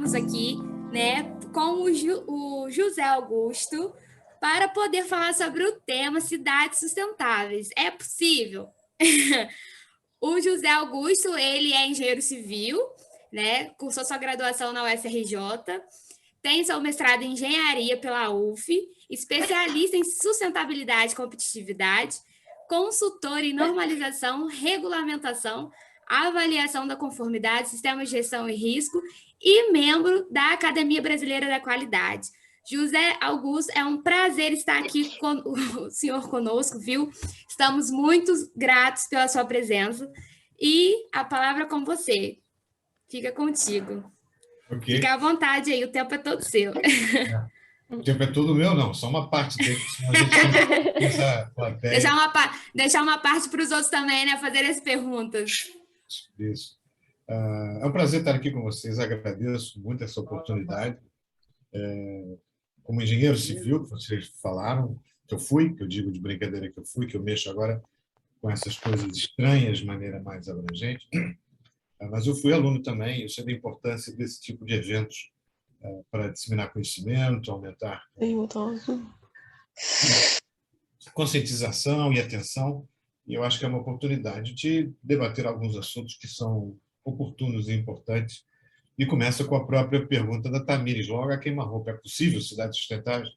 estamos aqui, né, com o José Augusto para poder falar sobre o tema cidades sustentáveis. É possível? O José Augusto, ele é engenheiro civil, né, cursou sua graduação na UFRJ, tem seu mestrado em engenharia pela UF, especialista em sustentabilidade e competitividade, consultor em normalização, regulamentação, avaliação da conformidade, sistemas de gestão e risco e membro da Academia Brasileira da Qualidade. José Augusto, é um prazer estar aqui com o senhor conosco, viu? Estamos muito gratos pela sua presença e a palavra é com você. Fica contigo. Okay. Fica à vontade aí, o tempo é todo seu. O tempo é todo meu, não, só uma parte dele, senão a gente tem essa plateia. Deixar uma parte para os outros também, né? Fazer as perguntas. Isso. É um prazer estar aqui com vocês, agradeço muito essa oportunidade. Como engenheiro civil, que vocês falaram, que eu digo de brincadeira que eu mexo agora com essas coisas estranhas de maneira mais abrangente, mas eu fui aluno também, eu sei da importância desse tipo de eventos para disseminar conhecimento, aumentar conscientização e atenção, e eu acho que é uma oportunidade de debater alguns assuntos que são oportunos e importantes. E começa com a própria pergunta da Tamires, logo a queima-roupa. É possível cidades sustentáveis?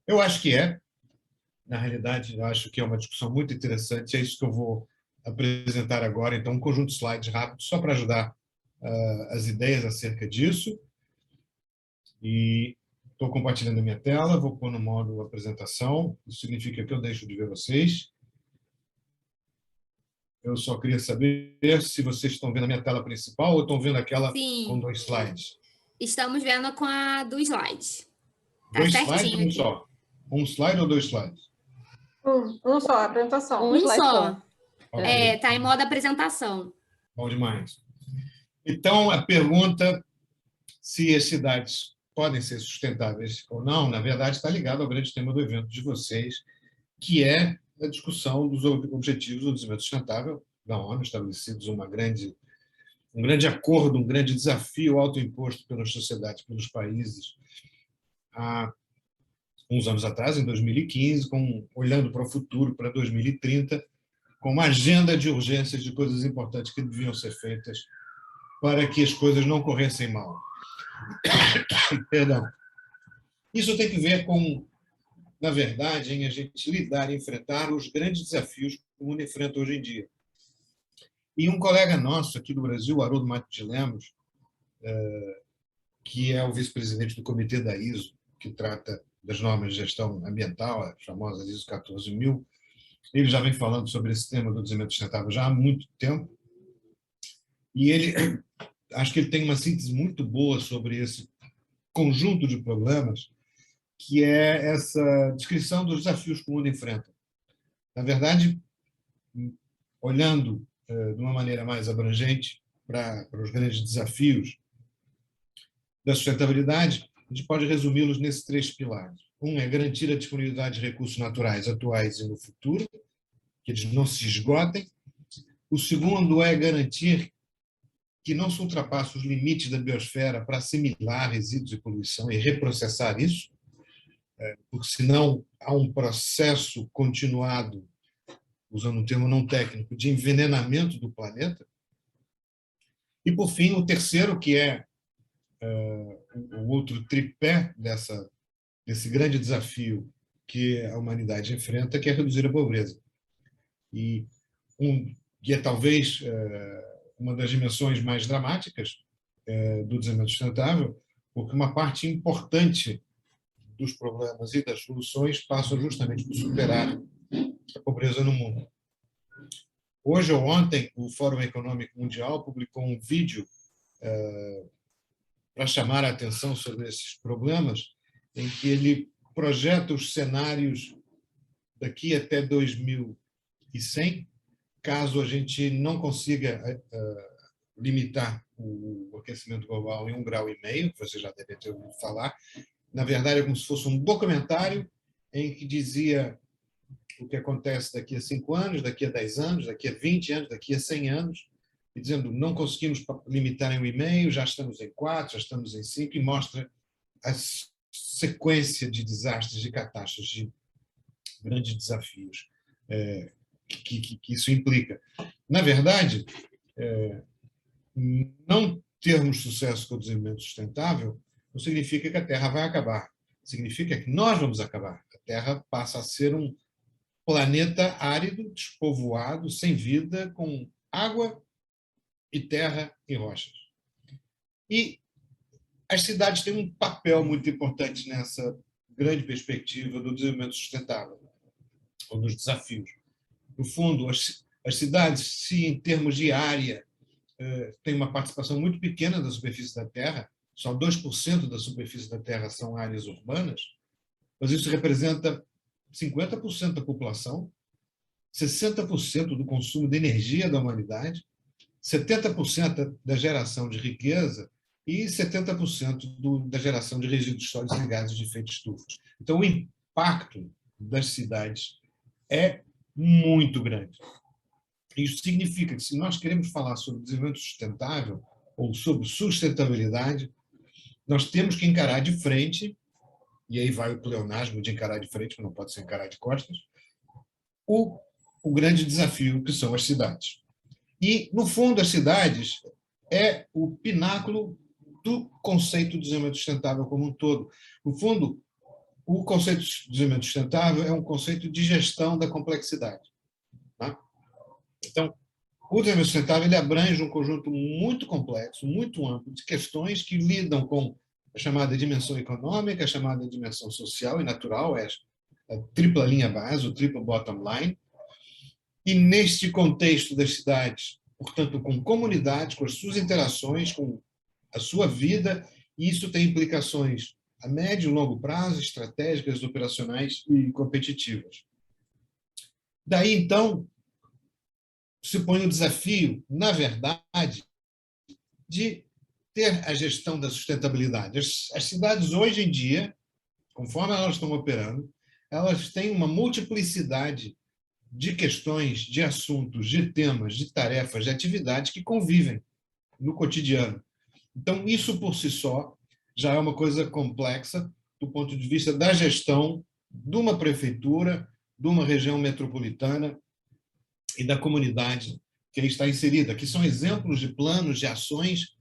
Eu acho que é. Na realidade, eu acho que é uma discussão muito interessante. É isso que eu vou apresentar agora. Então, um conjunto de slides rápidos, só para ajudar as ideias acerca disso. E estou compartilhando a minha tela, vou pôr no modo apresentação. Isso significa que eu deixo de ver vocês. Eu só queria saber se vocês estão vendo a minha tela principal ou estão vendo aquela com 2 slides. Estamos vendo com a do slide. Tá 2 certinho slides ou um só? Um slide ou 2 slides? Um só, a apresentação. Um só. Okay. Está em modo apresentação. Bom demais. Então, a pergunta se as cidades podem ser sustentáveis ou não, na verdade, está ligada ao grande tema do evento de vocês, que é a discussão dos Objetivos do Desenvolvimento Sustentável da ONU, estabelecidos um grande acordo, um grande desafio autoimposto pelas sociedades, pelos países, há uns anos atrás, em 2015, olhando para o futuro, para 2030, com uma agenda de urgências de coisas importantes que deviam ser feitas para que as coisas não corressem mal. Perdão. Isso tem que ver com, na verdade, em a gente lidar e enfrentar os grandes desafios que o mundo enfrenta hoje em dia. E um colega nosso aqui do Brasil, Haroldo Matos de Lemos, que é o vice-presidente do comitê da ISO, que trata das normas de gestão ambiental, a famosa ISO 14000, ele já vem falando sobre esse tema do desenvolvimento sustentável já há muito tempo, e acho que ele tem uma síntese muito boa sobre esse conjunto de problemas, que é essa descrição dos desafios que o mundo enfrenta. Na verdade, olhando de uma maneira mais abrangente para os grandes desafios da sustentabilidade, a gente pode resumi-los nesses 3 pilares. Um é garantir a disponibilidade de recursos naturais atuais e no futuro, que eles não se esgotem. O segundo é garantir que não se ultrapasse os limites da biosfera para assimilar resíduos e poluição e reprocessar isso, porque senão há um processo continuado, usando um termo não técnico, de envenenamento do planeta. E, por fim, o terceiro, que é o outro tripé desse grande desafio que a humanidade enfrenta, que é reduzir a pobreza. E que é talvez uma das dimensões mais dramáticas do desenvolvimento sustentável, porque uma parte importante dos problemas e das soluções passam justamente por superar a pobreza no mundo. Hoje ou ontem, o Fórum Econômico Mundial publicou um vídeo para chamar a atenção sobre esses problemas, em que ele projeta os cenários daqui até 2100, caso a gente não consiga limitar o aquecimento global em 1,5 graus, que você já deve ter ouvido falar. Na verdade, é como se fosse um documentário em que dizia o que acontece daqui a 5 anos, daqui a 10 anos, daqui a 20 anos, daqui a 100 anos, e dizendo não conseguimos limitar em 1,5, já estamos em 4, já estamos em 5, e mostra a sequência de desastres, de catástrofes, de grandes desafios que isso implica. Na verdade, não termos sucesso com o desenvolvimento sustentável não significa que a Terra vai acabar. Significa que nós vamos acabar. A Terra passa a ser um planeta árido, despovoado, sem vida, com água e terra e rochas. E as cidades têm um papel muito importante nessa grande perspectiva do desenvolvimento sustentável, ou dos desafios. No fundo, as cidades, se em termos de área têm uma participação muito pequena da superfície da Terra, só 2% da superfície da Terra são áreas urbanas, mas isso representa 50% da população, 60% do consumo de energia da humanidade, 70% da geração de riqueza e 70% da geração de resíduos sólidos e gases de efeito estufa. Então, o impacto das cidades é muito grande. Isso significa que, se nós queremos falar sobre desenvolvimento sustentável ou sobre sustentabilidade, nós temos que encarar de frente, e aí vai o pleonasmo de encarar de frente, que não pode ser encarar de costas, o grande desafio que são as cidades. E, no fundo, as cidades é o pináculo do conceito de desenvolvimento sustentável como um todo. No fundo, o conceito de desenvolvimento sustentável é um conceito de gestão da complexidade. Tá? Então, o desenvolvimento sustentável ele abrange um conjunto muito complexo, muito amplo, de questões que lidam com a chamada dimensão econômica, a chamada dimensão social e natural, a tripla linha base, o triple bottom line. E, neste contexto das cidades, portanto, com comunidades, com as suas interações, com a sua vida, e isso tem implicações a médio e longo prazo, estratégicas, operacionais e competitivas. Daí, então, se põe o desafio, na verdade, de ter a gestão da sustentabilidade. As cidades, hoje em dia, conforme elas estão operando, elas têm uma multiplicidade de questões, de assuntos, de temas, de tarefas, de atividades que convivem no cotidiano. Então, isso por si só já é uma coisa complexa do ponto de vista da gestão de uma prefeitura, de uma região metropolitana e da comunidade que aí está inserida. Aqui são exemplos de planos, de ações.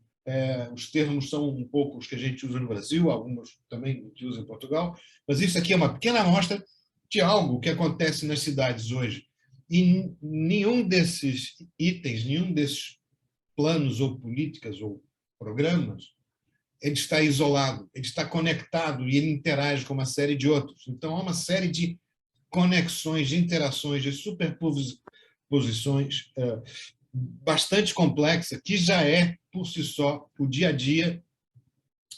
Os termos são um pouco os que a gente usa no Brasil, alguns também que usa em Portugal, mas isso aqui é uma pequena amostra de algo que acontece nas cidades hoje. E nenhum desses itens, nenhum desses planos ou políticas ou programas, ele está isolado, ele está conectado e ele interage com uma série de outros. Então, há uma série de conexões, de interações, de superposições bastante complexa, que já é, por si só, o dia a dia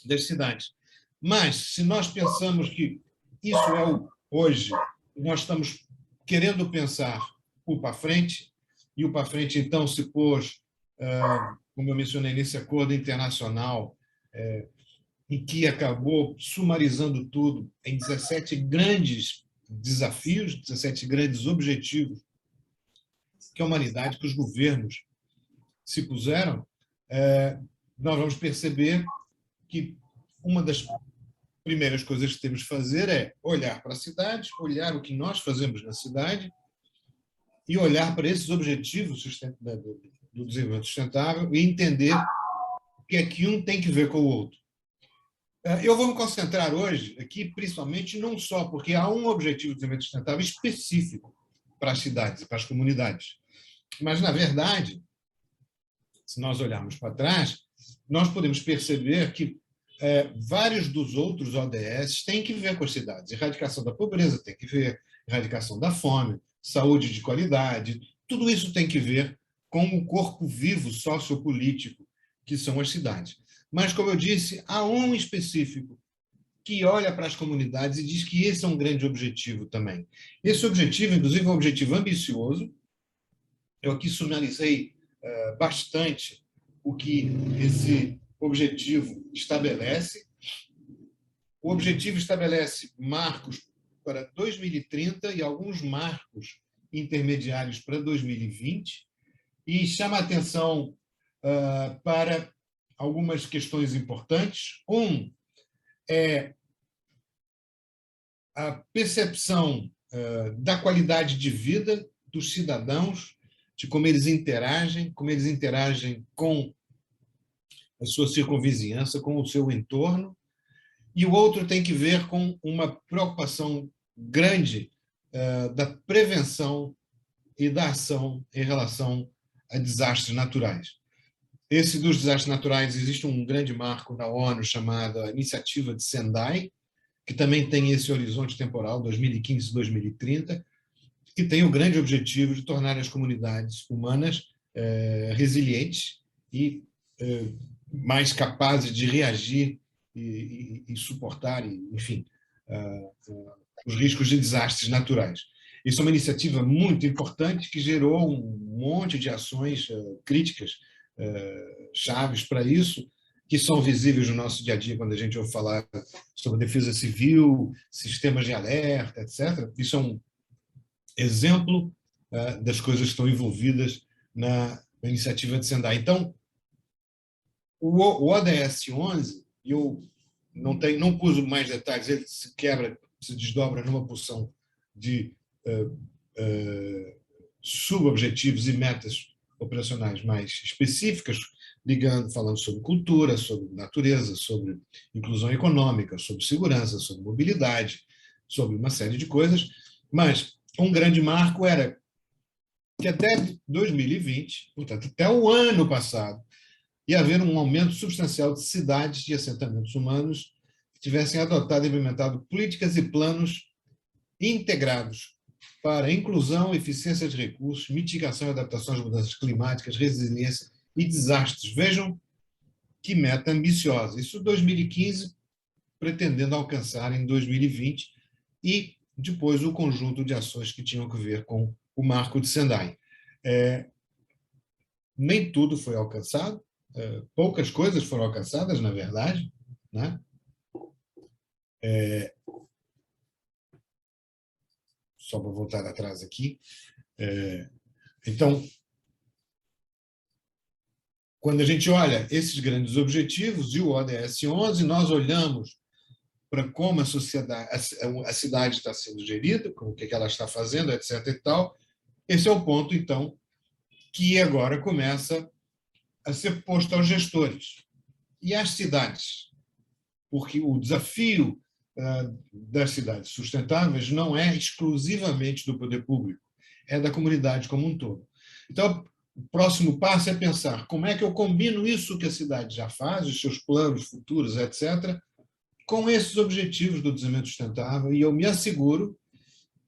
das cidades. Mas, se nós pensamos que isso é o hoje, nós estamos querendo pensar o para frente, e o para frente, então, se pôs, como eu mencionei, nesse acordo internacional, em que acabou sumarizando tudo em 17 grandes desafios, 17 grandes objetivos que a humanidade, que os governos se puseram, nós vamos perceber que uma das primeiras coisas que temos que fazer é olhar para a cidade, olhar o que nós fazemos na cidade e olhar para esses objetivos do desenvolvimento sustentável e entender o que é que um tem que ver com o outro. Eu vou me concentrar hoje aqui, principalmente, não só porque há um objetivo de desenvolvimento sustentável específico para as cidades e para as comunidades, mas, na verdade, se nós olharmos para trás, nós podemos perceber que vários dos outros ODS têm que ver com as cidades. Erradicação da pobreza tem que ver, erradicação da fome, saúde de qualidade, tudo isso tem que ver com o corpo vivo sociopolítico que são as cidades. Mas, como eu disse, há um específico que olha para as comunidades e diz que esse é um grande objetivo também. Esse objetivo, inclusive, é um objetivo ambicioso. Eu aqui sumarizei bastante o que esse objetivo estabelece. O objetivo estabelece marcos para 2030 e alguns marcos intermediários para 2020 e chama a atenção para algumas questões importantes. Um é a percepção da qualidade de vida dos cidadãos, de como eles interagem com a sua circunvizinhança, com o seu entorno, e o outro tem que ver com uma preocupação grande da prevenção e da ação em relação a desastres naturais. Esse dos desastres naturais, existe um grande marco na ONU chamado Iniciativa de Sendai, que também tem esse horizonte temporal, 2015-2030, que tem o grande objetivo de tornar as comunidades humanas resilientes e mais capazes de reagir e suportar, enfim, os riscos de desastres naturais. Isso é uma iniciativa muito importante que gerou um monte de ações críticas, chaves para isso, que são visíveis no nosso dia a dia quando a gente ouve falar sobre defesa civil, sistemas de alerta, etc. Isso é um exemplo das coisas que estão envolvidas na iniciativa de Sendai. Então, o ODS 11, eu não pus mais detalhes, ele se quebra, se desdobra numa porção de subobjetivos e metas operacionais mais específicas, falando sobre cultura, sobre natureza, sobre inclusão econômica, sobre segurança, sobre mobilidade, sobre uma série de coisas, mas um grande marco era que até 2020, portanto, até o ano passado, ia haver um aumento substancial de cidades e assentamentos humanos que tivessem adotado e implementado políticas e planos integrados para inclusão, eficiência de recursos, mitigação e adaptação às mudanças climáticas, resiliência e desastres. Vejam que meta ambiciosa. Isso em 2015, pretendendo alcançar em 2020, e depois o conjunto de ações que tinham que ver com o marco de Sendai. Nem tudo foi alcançado, poucas coisas foram alcançadas, na verdade, né? Só para voltar atrás aqui. Então, quando a gente olha esses grandes objetivos e o ODS 11, nós olhamos para como a cidade está sendo gerida, com o que ela está fazendo, etc. e tal. Esse é o ponto, então, que agora começa a ser posto aos gestores. E às cidades? Porque o desafio das cidades sustentáveis não é exclusivamente do poder público, é da comunidade como um todo. Então, o próximo passo é pensar como é que eu combino isso que a cidade já faz, os seus planos futuros, etc., com esses objetivos do desenvolvimento sustentável, e eu me asseguro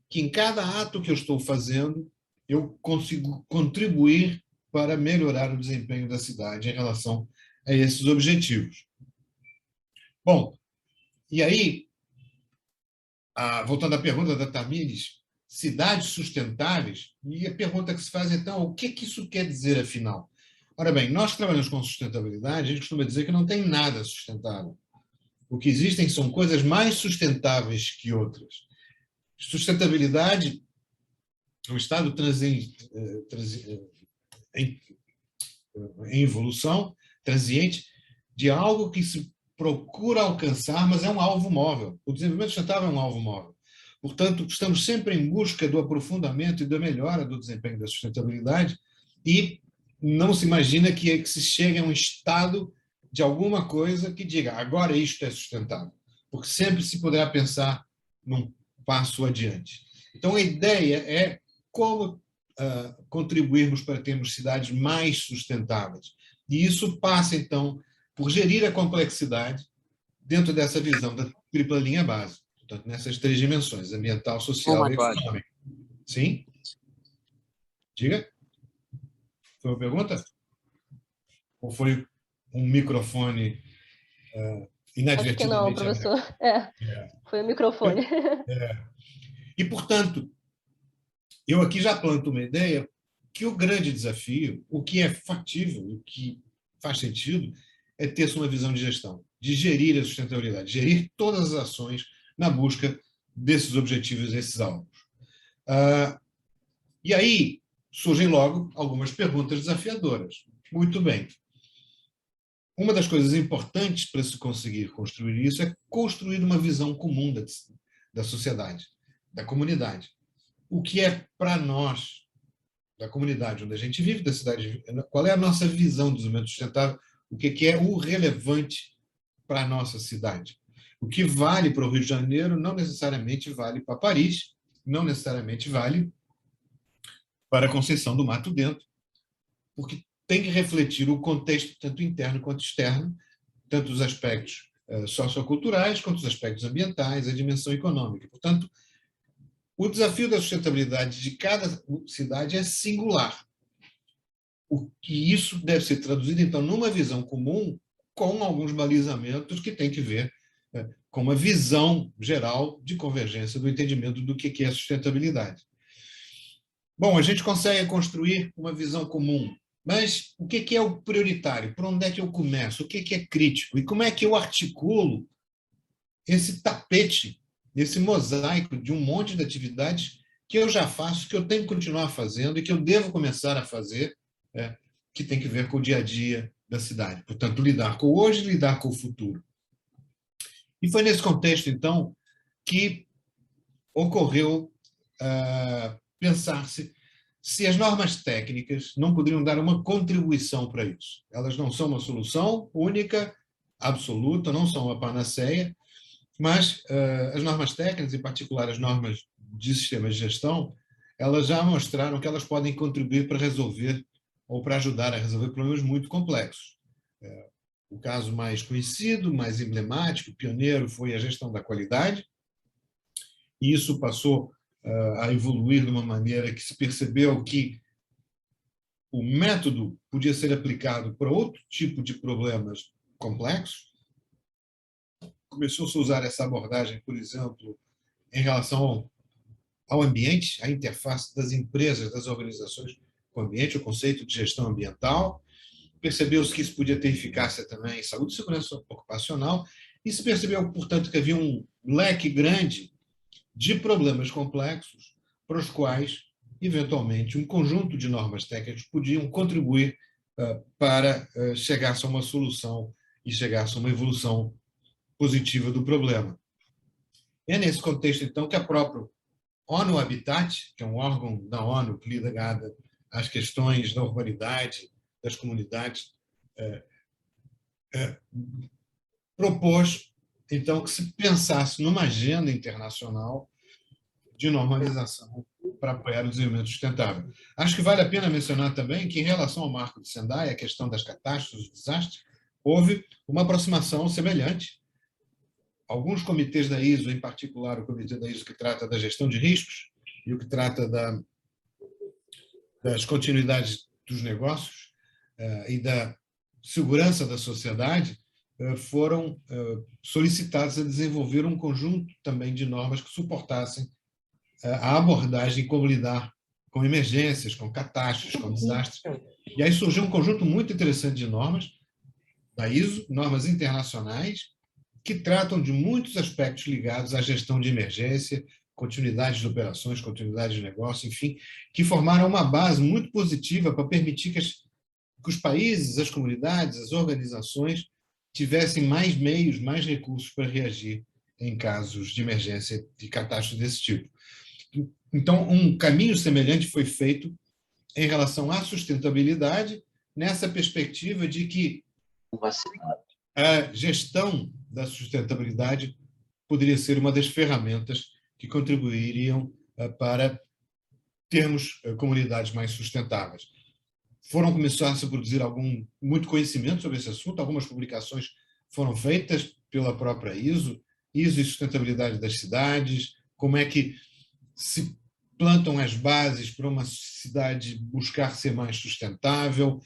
que em cada ato que eu estou fazendo, eu consigo contribuir para melhorar o desempenho da cidade em relação a esses objetivos. Bom, e aí, voltando à pergunta da Tamires, cidades sustentáveis, e a pergunta que se faz, então, o que isso quer dizer, afinal? Ora bem, nós que trabalhamos com sustentabilidade, a gente costuma dizer que não tem nada sustentável. O que existem são coisas mais sustentáveis que outras. Sustentabilidade é um estado em evolução, transiente, de algo que se procura alcançar, mas é um alvo móvel. O desenvolvimento sustentável é um alvo móvel. Portanto, estamos sempre em busca do aprofundamento e da melhora do desempenho da sustentabilidade, e não se imagina que se chegue a um estado de alguma coisa que diga agora isto é sustentável, porque sempre se poderá pensar num passo adiante. Então, a ideia é como contribuirmos para termos cidades mais sustentáveis. E isso passa, então, por gerir a complexidade dentro dessa visão da tripla linha base, portanto, nessas três dimensões, ambiental, social e econômica. Sim? Diga? Foi uma pergunta? Ou foi um microfone inadvertidamente? Acho que não, professor. Foi o microfone. E, portanto, eu aqui já planto uma ideia que o grande desafio, o que é factível, o que faz sentido, é ter uma visão de gestão, de gerir a sustentabilidade, gerir todas as ações na busca desses objetivos, desses alvos. E aí surgem logo algumas perguntas desafiadoras. Muito bem. Uma das coisas importantes para se conseguir construir isso é construir uma visão comum da sociedade, da comunidade. O que é para nós, da comunidade onde a gente vive, da cidade, qual é a nossa visão do desenvolvimento sustentável, o que é o relevante para a nossa cidade. O que vale para o Rio de Janeiro não necessariamente vale para Paris, não necessariamente vale para a Conceição do Mato Dentro, porque tem que refletir o contexto tanto interno quanto externo, tanto os aspectos socioculturais quanto os aspectos ambientais, a dimensão econômica. Portanto, o desafio da sustentabilidade de cada cidade é singular. E isso deve ser traduzido, então, numa visão comum, com alguns balizamentos que têm que ver com uma visão geral de convergência do entendimento do que é sustentabilidade. Bom, a gente consegue construir uma visão comum, mas o que é o prioritário? Por onde é que eu começo? O que é crítico? E como é que eu articulo esse tapete, esse mosaico de um monte de atividades que eu já faço, que eu tenho que continuar fazendo e que eu devo começar a fazer, que tem que ver com o dia a dia da cidade. Portanto, lidar com o hoje e lidar com o futuro. E foi nesse contexto, então, que ocorreu pensar-se se as normas técnicas não poderiam dar uma contribuição para isso. Elas não são uma solução única, absoluta, não são uma panaceia, mas as normas técnicas, em particular as normas de sistemas de gestão, elas já mostraram que elas podem contribuir para resolver ou para ajudar a resolver problemas muito complexos. O caso mais conhecido, mais emblemático, pioneiro, foi a gestão da qualidade, e isso passou a evoluir de uma maneira que se percebeu que o método podia ser aplicado para outro tipo de problemas complexos. Começou-se a usar essa abordagem, por exemplo, em relação ao ambiente, à interface das empresas, das organizações com o ambiente, o conceito de gestão ambiental. Percebeu-se que isso podia ter eficácia também em saúde e segurança ocupacional, e se percebeu, portanto, que havia um leque grande de problemas complexos para os quais, eventualmente, um conjunto de normas técnicas podiam contribuir para chegar-se a uma solução e chegar-se a uma evolução positiva do problema. É nesse contexto, então, que a própria ONU Habitat, que é um órgão da ONU que lida às questões da urbanidade, das comunidades, propôs, então, que se pensasse numa agenda internacional de normalização para apoiar o desenvolvimento sustentável. Acho que vale a pena mencionar também que, em relação ao Marco de Sendai, a questão das catástrofes, dos desastres, houve uma aproximação semelhante. Alguns comitês da ISO, em particular o comitê da ISO que trata da gestão de riscos e o que trata das continuidades dos negócios e da segurança da sociedade, foram solicitados a desenvolver um conjunto também de normas que suportassem a abordagem como lidar com emergências, com catástrofes, com desastres. E aí surgiu um conjunto muito interessante de normas da ISO, normas internacionais, que tratam de muitos aspectos ligados à gestão de emergência, continuidade de operações, continuidade de negócio, enfim, que formaram uma base muito positiva para permitir que os países, as comunidades, as organizações tivessem mais meios, mais recursos para reagir em casos de emergência, de catástrofe desse tipo. Então, um caminho semelhante foi feito em relação à sustentabilidade, nessa perspectiva de que a gestão da sustentabilidade poderia ser uma das ferramentas que contribuiriam para termos comunidades mais sustentáveis. Começaram a se produzir muito conhecimento sobre esse assunto, algumas publicações foram feitas pela própria ISO e sustentabilidade das cidades, como é que se plantam as bases para uma cidade buscar ser mais sustentável,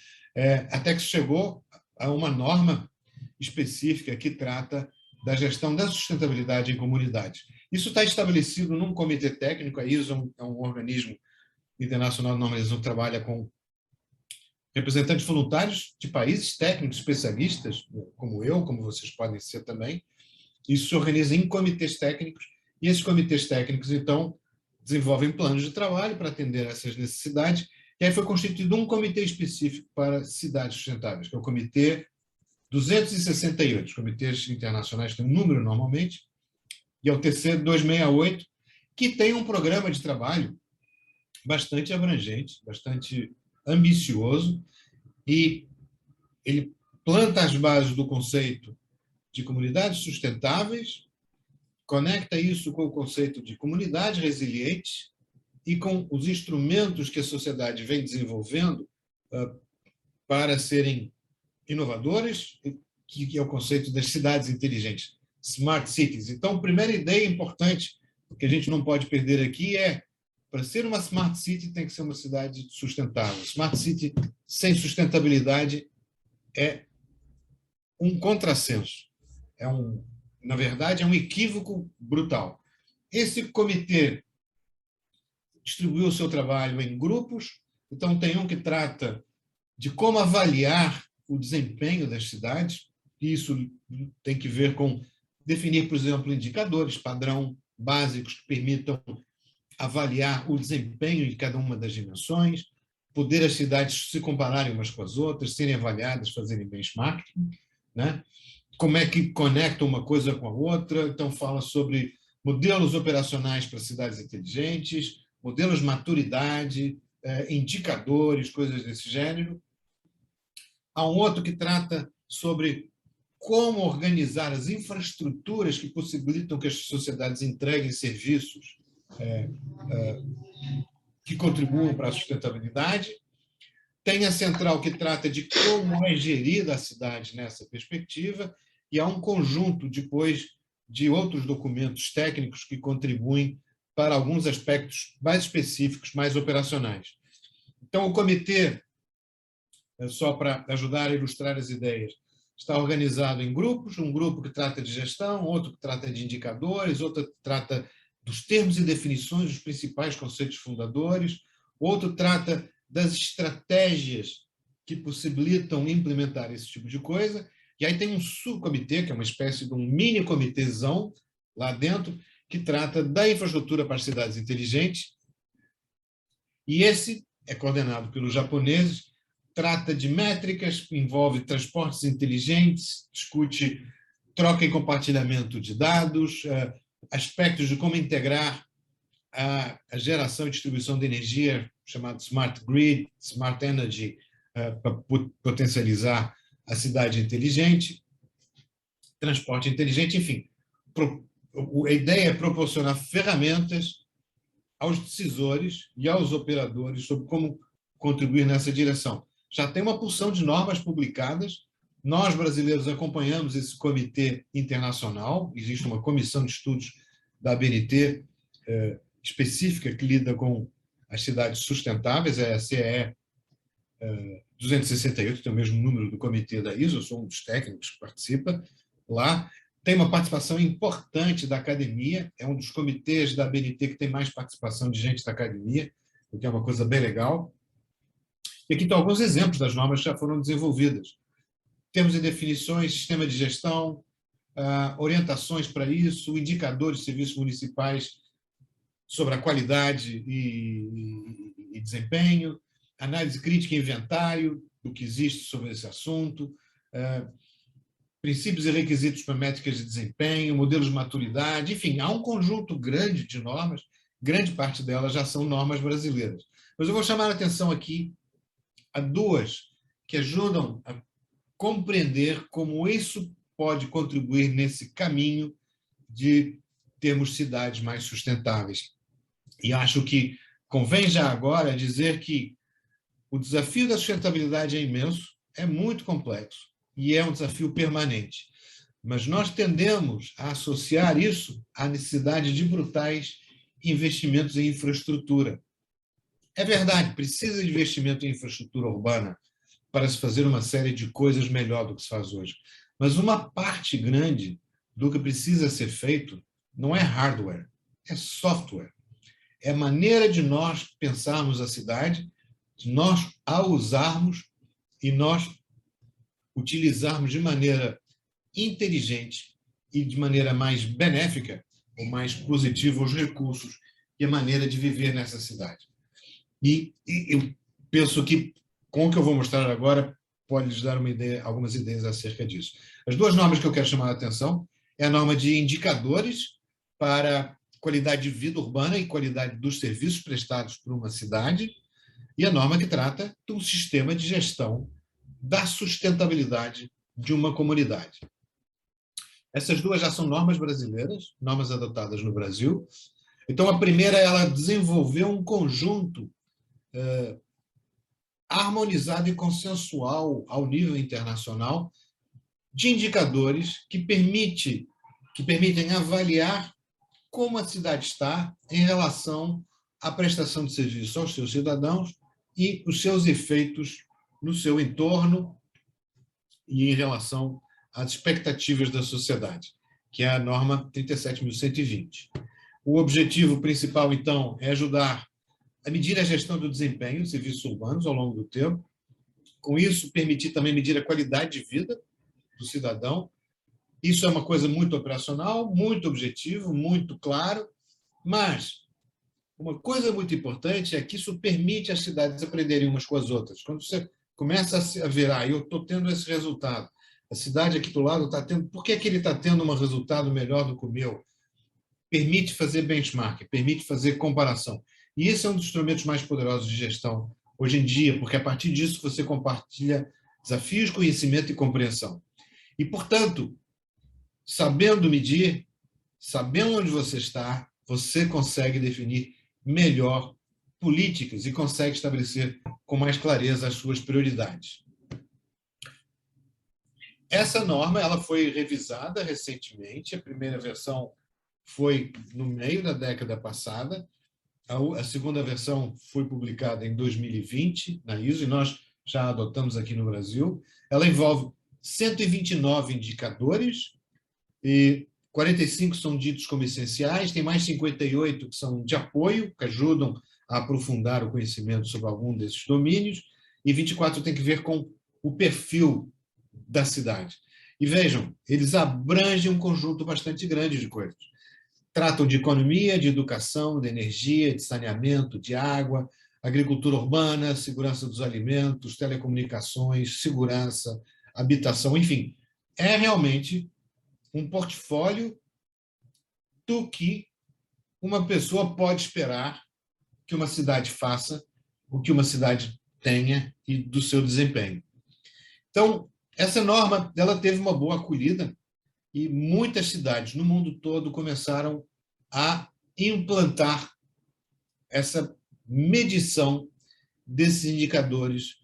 até que se chegou a uma norma específica que trata da gestão da sustentabilidade em comunidades. Isso está estabelecido num comitê técnico, a ISO é um organismo internacional de normalização que trabalha com representantes voluntários de países técnicos, especialistas, como eu, como vocês podem ser também. Isso se organiza em comitês técnicos, e esses comitês técnicos, então, desenvolvem planos de trabalho para atender a essas necessidades, E aí foi constituído um comitê específico para cidades sustentáveis, que é o Comitê 268. Os comitês internacionais têm um número normalmente, e é o TC 268, que tem um programa de trabalho bastante abrangente, bastante ambicioso, e ele planta as bases do conceito de comunidades sustentáveis, conecta isso com o conceito de comunidade resiliente e com os instrumentos que a sociedade vem desenvolvendo para serem inovadoras, que é o conceito das cidades inteligentes, smart cities. Então, a primeira ideia importante que a gente não pode perder aqui é, para ser uma smart city, tem que ser uma cidade sustentável. Smart city sem sustentabilidade é um contrassenso. Na verdade, é um equívoco brutal. Esse comitê distribuiu o seu trabalho em grupos. Então, tem um que trata de como avaliar o desempenho das cidades. Isso tem que ver com definir, por exemplo, indicadores padrão básicos que permitam avaliar o desempenho de cada uma das dimensões, poder as cidades se compararem umas com as outras, serem avaliadas, fazerem benchmarking, né? Como é que conecta uma coisa com a outra. Então, fala sobre modelos operacionais para cidades inteligentes, modelos de maturidade, indicadores, coisas desse gênero. Há um outro que trata sobre como organizar as infraestruturas que possibilitam que as sociedades entreguem serviços que contribuam para a sustentabilidade. Tem a central que trata de como é gerida a cidade nessa perspectiva, e há um conjunto, depois, de outros documentos técnicos que contribuem para alguns aspectos mais específicos, mais operacionais. Então, o comitê, só para ajudar a ilustrar as ideias, está organizado em grupos, um grupo que trata de gestão, outro que trata de indicadores, outro que trata dos termos e definições dos principais conceitos fundadores, outro trata das estratégias que possibilitam implementar esse tipo de coisa, e aí tem um subcomitê, que é uma espécie de um mini comitêzão lá dentro, que trata da infraestrutura para as cidades inteligentes, e esse é coordenado pelos japoneses, trata de métricas, envolve transportes inteligentes, discute troca e compartilhamento de dados, aspectos de como integrar a geração e distribuição de energia, chamado Smart Grid, Smart Energy, para potencializar a cidade inteligente, transporte inteligente, enfim. A ideia é proporcionar ferramentas aos decisores e aos operadores sobre como contribuir nessa direção. Já tem uma porção de normas publicadas. Nós, brasileiros, acompanhamos esse comitê internacional. Existe uma comissão de estudos da ABNT específica que lida com as cidades sustentáveis, é a CEE 268, tem o mesmo número do comitê da ISO, eu sou um dos técnicos que participa lá. Tem uma participação importante da academia, é um dos comitês da ABNT que tem mais participação de gente da academia, o que é uma coisa bem legal. E aqui estão alguns exemplos das normas que já foram desenvolvidas. Termos e definições, sistema de gestão, orientações para isso, indicadores de serviços municipais sobre a qualidade e desempenho, análise crítica e inventário do que existe sobre esse assunto, princípios e requisitos para métricas de desempenho, modelos de maturidade, enfim, há um conjunto grande de normas, grande parte delas já são normas brasileiras. Mas eu vou chamar a atenção aqui a duas que ajudam a compreender como isso pode contribuir nesse caminho de termos cidades mais sustentáveis. E acho que convém já agora dizer que o desafio da sustentabilidade é imenso, é muito complexo e é um desafio permanente. Mas nós tendemos a associar isso à necessidade de brutais investimentos em infraestrutura. É verdade, precisa de investimento em infraestrutura urbana para se fazer uma série de coisas melhor do que se faz hoje. Mas uma parte grande do que precisa ser feito não é hardware, é software. É a maneira de nós pensarmos a cidade, de nós a usarmos e nós utilizarmos de maneira inteligente e de maneira mais benéfica ou mais positiva os recursos e a maneira de viver nessa cidade. E penso que, com o que eu vou mostrar agora, pode lhes dar algumas ideias acerca disso. As duas normas que eu quero chamar a atenção é a norma de indicadores para qualidade de vida urbana e qualidade dos serviços prestados por uma cidade, e a norma que trata de um sistema de gestão da sustentabilidade de uma comunidade. Essas duas já são normas brasileiras, normas adotadas no Brasil. Então, a primeira, ela desenvolveu um conjunto harmonizado e consensual ao nível internacional de indicadores que permitem avaliar como a cidade está em relação à prestação de serviço aos seus cidadãos e os seus efeitos no seu entorno e em relação às expectativas da sociedade, que é a norma 37.120. O objetivo principal, então, é ajudar a medir a gestão do desempenho dos serviços urbanos ao longo do tempo, com isso permitir também medir a qualidade de vida do cidadão. Isso é uma coisa muito operacional, muito objetivo, muito claro, mas uma coisa muito importante é que isso permite as cidades aprenderem umas com as outras. Quando você começa a ver, eu estou tendo esse resultado, a cidade aqui do lado está tendo, por que ele está tendo um resultado melhor do que o meu? Permite fazer benchmark, permite fazer comparação. E esse é um dos instrumentos mais poderosos de gestão hoje em dia, porque a partir disso você compartilha desafios, conhecimento e compreensão. E, portanto, sabendo medir, sabendo onde você está, você consegue definir melhor políticas e consegue estabelecer com mais clareza as suas prioridades. Essa norma ela foi revisada recentemente, a primeira versão foi no meio da década passada, a segunda versão foi publicada em 2020 na ISO, e nós já adotamos aqui no Brasil. Ela envolve 129 indicadores, e 45 são ditos como essenciais, tem mais 58 que são de apoio, que ajudam a aprofundar o conhecimento sobre algum desses domínios, e 24 tem que ver com o perfil da cidade. E vejam, eles abrangem um conjunto bastante grande de coisas. Tratam de economia, de educação, de energia, de saneamento, de água, agricultura urbana, segurança dos alimentos, telecomunicações, segurança, habitação, enfim. É realmente um portfólio do que uma pessoa pode esperar que uma cidade faça, o que uma cidade tenha e do seu desempenho. Então, essa norma ela teve uma boa acolhida e muitas cidades no mundo todo começaram a implantar essa medição desses indicadores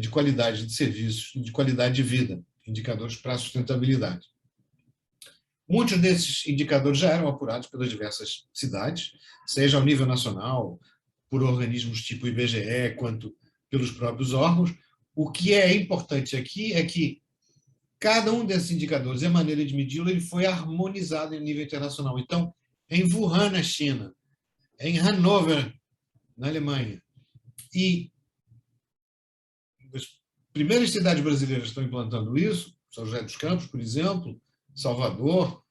de qualidade de serviços, de qualidade de vida, indicadores para a sustentabilidade. Muitos desses indicadores já eram apurados pelas diversas cidades, seja ao nível nacional, por organismos tipo IBGE, quanto pelos próprios órgãos. O que é importante aqui é que cada um desses indicadores, a maneira de medi-lo, ele foi harmonizado em nível internacional. Então, em Wuhan, na China, em Hannover, na Alemanha, e as primeiras cidades brasileiras estão implantando isso, São José dos Campos, por exemplo, Salvador,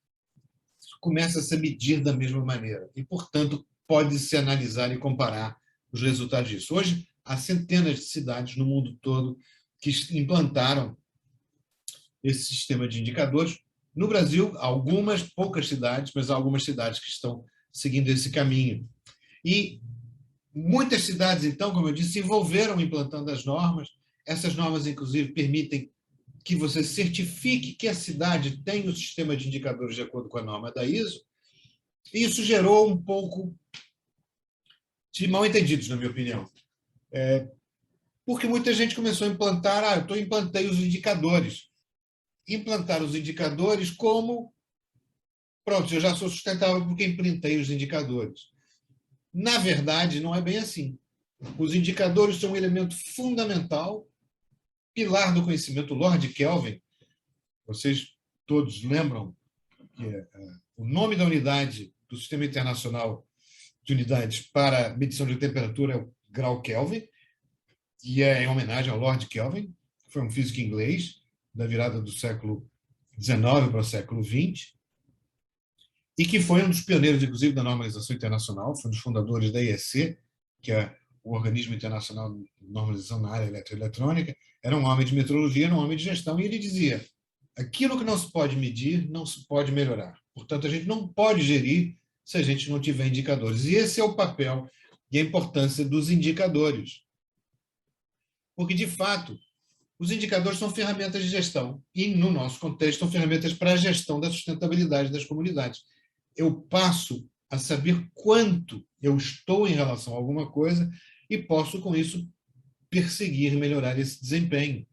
começa a se medir da mesma maneira. E, portanto, pode-se analisar e comparar os resultados disso. Hoje, há centenas de cidades no mundo todo que implantaram esse sistema de indicadores. No Brasil, algumas poucas cidades, mas há algumas cidades que estão seguindo esse caminho. E muitas cidades, então, como eu disse, se envolveram implantando as normas. Essas normas, inclusive, permitem que você certifique que a cidade tem o sistema de indicadores de acordo com a norma da ISO. E isso gerou um pouco de mal-entendidos, na minha opinião. Porque muita gente começou a implantar, eu implantei os indicadores. Implantar os indicadores como, pronto, eu já sou sustentável porque implantei os indicadores. Na verdade, não é bem assim. Os indicadores são um elemento fundamental, pilar do conhecimento. Lord Kelvin, vocês todos lembram que o nome da unidade do Sistema Internacional de Unidades para Medição de Temperatura é o grau Kelvin, e é em homenagem ao Lord Kelvin, que foi um físico inglês da virada do século XIX para o século XX, e que foi um dos pioneiros, inclusive, da normalização internacional, foi um dos fundadores da IEC, que é o Organismo Internacional de Normalização na área eletroeletrônica, era um homem de metrologia, era um homem de gestão, e ele dizia: aquilo que não se pode medir, não se pode melhorar. Portanto, a gente não pode gerir se a gente não tiver indicadores. E esse é o papel e a importância dos indicadores. Porque, de fato, os indicadores são ferramentas de gestão e, no nosso contexto, são ferramentas para a gestão da sustentabilidade das comunidades. Eu passo a saber quanto eu estou em relação a alguma coisa e posso, com isso, perseguir melhorar esse desempenho.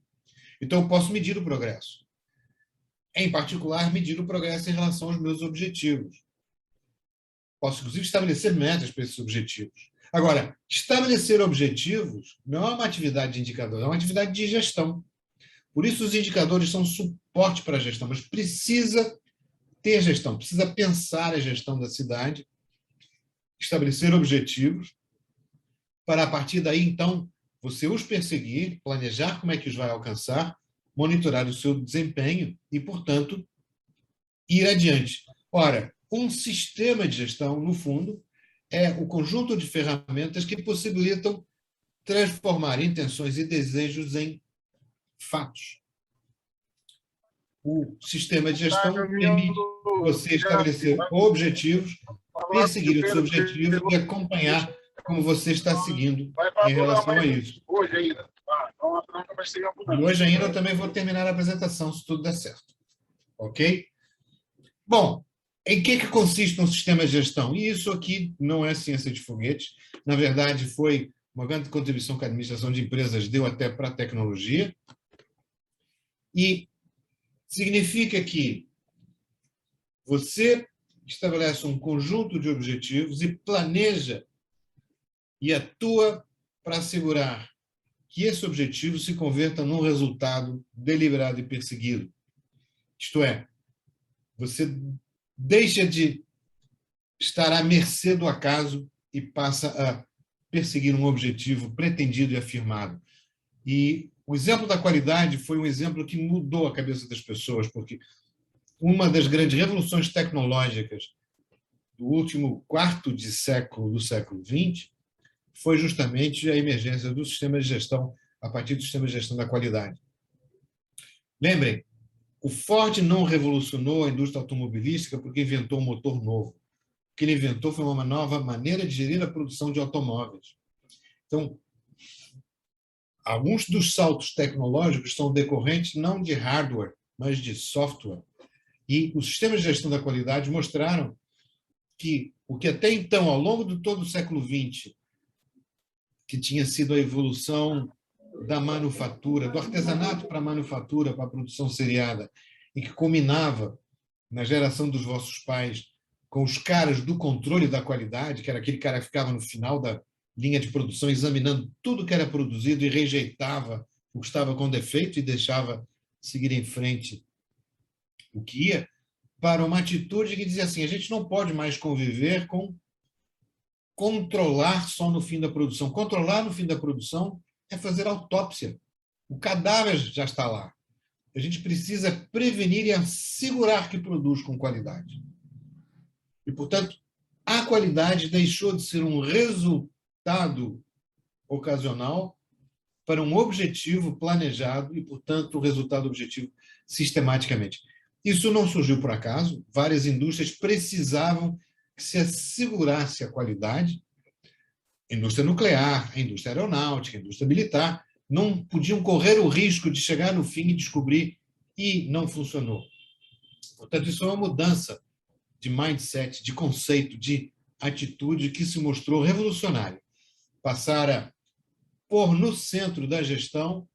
Então, eu posso medir o progresso. Em particular, medir o progresso em relação aos meus objetivos. Posso, inclusive, estabelecer metas para esses objetivos. Agora, estabelecer objetivos não é uma atividade de indicador, é uma atividade de gestão. Por isso, os indicadores são suporte para a gestão, mas precisa ter gestão, precisa pensar a gestão da cidade, estabelecer objetivos, para, a partir daí, então, você os perseguir, planejar como é que os vai alcançar, monitorar o seu desempenho e, portanto, ir adiante. Ora, um sistema de gestão, no fundo, é o conjunto de ferramentas que possibilitam transformar intenções e desejos em fatos. O sistema de gestão permite você estabelecer objetivos, perseguir os seus objetivos e acompanhar como você está seguindo em relação a isso. Hoje ainda. E hoje ainda eu também vou terminar a apresentação, se tudo der certo. Ok? Bom, em que consiste um sistema de gestão? E isso aqui não é ciência de foguete. Na verdade, foi uma grande contribuição que a administração de empresas deu até para a tecnologia. E significa que você estabelece um conjunto de objetivos e planeja e atua para assegurar que esse objetivo se converta num resultado deliberado e perseguido. Isto é, você deixa de estar à mercê do acaso e passa a perseguir um objetivo pretendido e afirmado. E o exemplo da qualidade foi um exemplo que mudou a cabeça das pessoas, porque uma das grandes revoluções tecnológicas do último quarto de século do século XX foi justamente a emergência do sistema de gestão, a partir do sistema de gestão da qualidade. Lembrem, o Ford não revolucionou a indústria automobilística porque inventou um motor novo. O que ele inventou foi uma nova maneira de gerir a produção de automóveis. Então, alguns dos saltos tecnológicos são decorrentes não de hardware, mas de software. E os sistemas de gestão da qualidade mostraram que o que até então, ao longo de todo o século XX, que tinha sido a evolução da manufatura, do artesanato para a manufatura, para a produção seriada, e que culminava na geração dos vossos pais com os caras do controle da qualidade, que era aquele cara que ficava no final da linha de produção examinando tudo que era produzido e rejeitava o que estava com defeito e deixava seguir em frente o que ia, para uma atitude que dizia assim: a gente não pode mais conviver com controlar só no fim da produção. Controlar no fim da produção é fazer autópsia. O cadáver já está lá. A gente precisa prevenir e assegurar que produz com qualidade. E, portanto, a qualidade deixou de ser um resultado ocasional para um objetivo planejado e, portanto, um resultado objetivo sistematicamente. Isso não surgiu por acaso. Várias indústrias precisavam que se assegurasse a qualidade. A indústria nuclear, a indústria aeronáutica, a indústria militar, não podiam correr o risco de chegar no fim e descobrir e não funcionou. Portanto, isso é uma mudança de mindset, de conceito, de atitude que se mostrou revolucionária. Passar a pôr no centro da gestão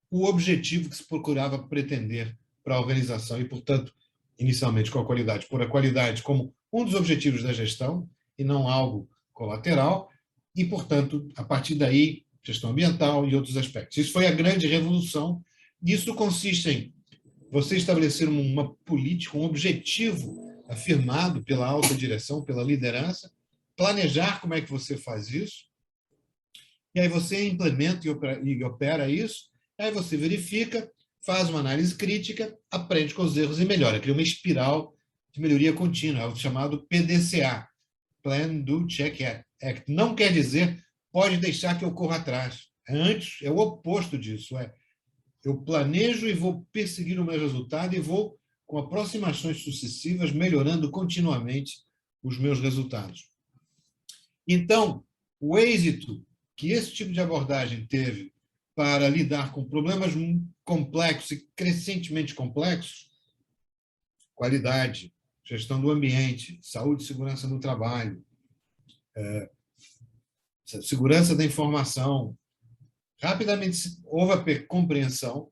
o objetivo que se procurava pretender para a organização e, portanto, inicialmente com a qualidade, pôr a qualidade como um dos objetivos da gestão e não algo colateral e, portanto, a partir daí, gestão ambiental e outros aspectos. Isso foi a grande revolução. Isso consiste em você estabelecer uma política, um objetivo afirmado pela alta direção, pela liderança, planejar como é que você faz isso, e aí você implementa e opera isso, aí você verifica, faz uma análise crítica, aprende com os erros e melhora. Cria uma espiral de melhoria contínua, é o chamado PDCA, Plan, Do, Check, Act. Não quer dizer pode deixar que eu corra atrás. Antes, é o oposto disso. Eu planejo e vou perseguir o meu resultado e vou, com aproximações sucessivas, melhorando continuamente os meus resultados. Então, o êxito que esse tipo de abordagem teve para lidar com problemas complexos e crescentemente complexos, qualidade, gestão do ambiente, saúde e segurança no trabalho, segurança da informação, rapidamente houve a compreensão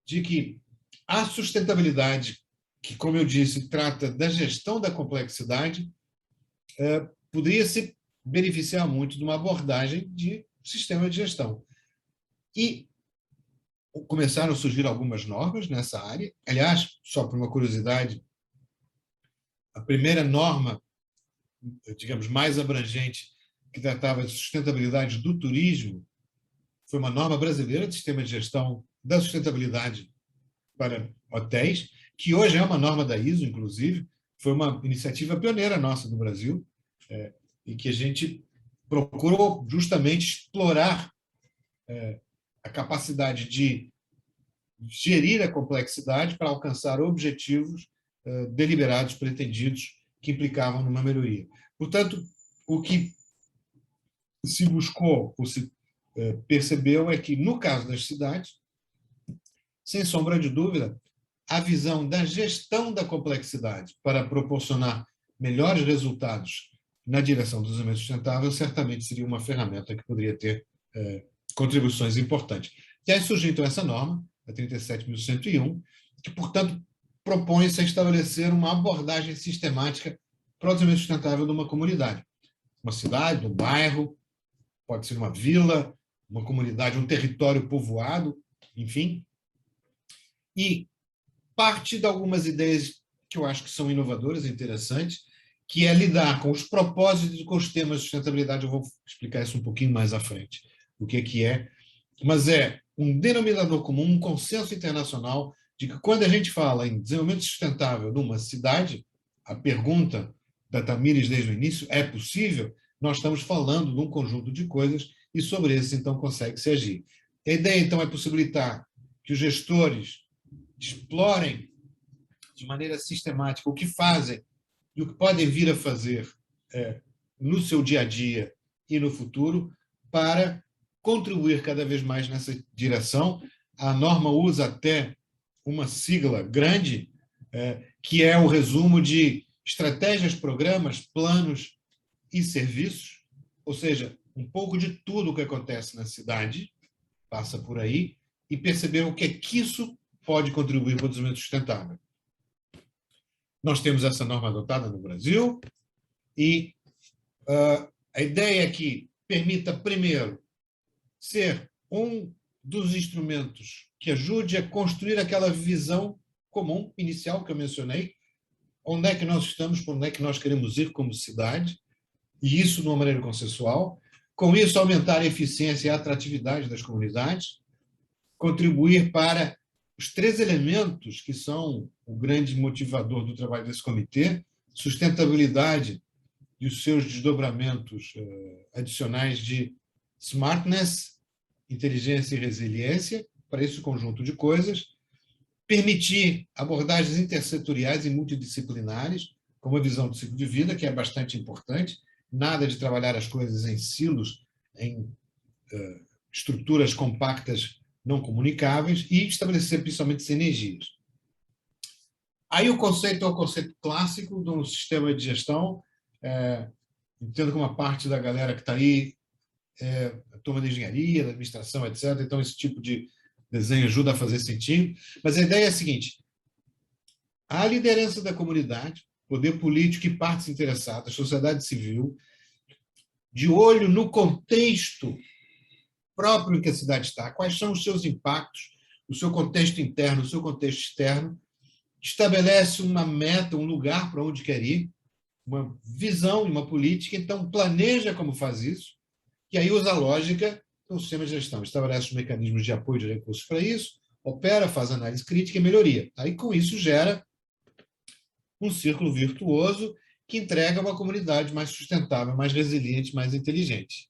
de que a sustentabilidade, que, como eu disse, trata da gestão da complexidade, poderia se beneficiar muito de uma abordagem de sistema de gestão. E começaram a surgir algumas normas nessa área. Aliás, só por uma curiosidade, a primeira norma, digamos, mais abrangente, que tratava de sustentabilidade do turismo, foi uma norma brasileira de sistema de gestão da sustentabilidade para hotéis, que hoje é uma norma da ISO, inclusive, foi uma iniciativa pioneira nossa no Brasil, e que a gente procurou justamente explorar a capacidade de gerir a complexidade para alcançar objetivos deliberados, pretendidos, que implicavam numa melhoria. Portanto, o que se buscou, ou se percebeu, é que, no caso das cidades, sem sombra de dúvida, a visão da gestão da complexidade para proporcionar melhores resultados na direção do desenvolvimento sustentável certamente seria uma ferramenta que poderia ter contribuições importantes. E aí surgiu, então, essa norma, a 37.101, que, portanto, propõe-se a estabelecer uma abordagem sistemática para o desenvolvimento sustentável de uma comunidade. Uma cidade, um bairro, pode ser uma vila, uma comunidade, um território povoado, enfim. E parte de algumas ideias que eu acho que são inovadoras e interessantes, que é lidar com os propósitos e com os temas de sustentabilidade. Eu vou explicar isso um pouquinho mais à frente, o que é. Mas é um denominador comum, um consenso internacional de que, quando a gente fala em desenvolvimento sustentável numa cidade, a pergunta da Tamires desde o início, é possível? Nós estamos falando de um conjunto de coisas e sobre isso, então, consegue-se agir. A ideia, então, é possibilitar que os gestores explorem de maneira sistemática o que fazem e o que podem vir a fazer no seu dia a dia e no futuro para contribuir cada vez mais nessa direção. A norma usa até uma sigla grande, que é o resumo de estratégias, programas, planos e serviços, ou seja, um pouco de tudo o que acontece na cidade, passa por aí, e perceber o que é que isso pode contribuir para o desenvolvimento sustentável. Nós temos essa norma adotada no Brasil e a ideia é que permita, primeiro, ser um dos instrumentos que ajude a construir aquela visão comum, inicial, que eu mencionei, onde é que nós estamos, para onde é que nós queremos ir como cidade, e isso de uma maneira consensual. Com isso, aumentar a eficiência e a atratividade das comunidades, contribuir para os 3 elementos que são o grande motivador do trabalho desse comitê: sustentabilidade e os seus desdobramentos adicionais de smartness, inteligência e resiliência, para esse conjunto de coisas, permitir abordagens intersetoriais e multidisciplinares, como a visão do ciclo de vida, que é bastante importante, nada de trabalhar as coisas em silos, em estruturas compactas não comunicáveis, e estabelecer principalmente sinergias. Aí o conceito é o conceito clássico de um sistema de gestão. Entendo que uma parte da galera que está aí a turma de engenharia, da administração, etc. Então, esse tipo de desenho ajuda a fazer sentido. Mas a ideia é a seguinte: a liderança da comunidade, poder político e partes interessadas, sociedade civil, de olho no contexto próprio em que a cidade está, quais são os seus impactos, o seu contexto interno, o seu contexto externo, estabelece uma meta, um lugar para onde quer ir, uma visão e uma política, então planeja como faz isso, e aí usa a lógica do sistema de gestão, estabelece os mecanismos de apoio de recursos para isso, opera, faz análise crítica e melhoria. Aí, com isso, gera um círculo virtuoso que entrega uma comunidade mais sustentável, mais resiliente, mais inteligente.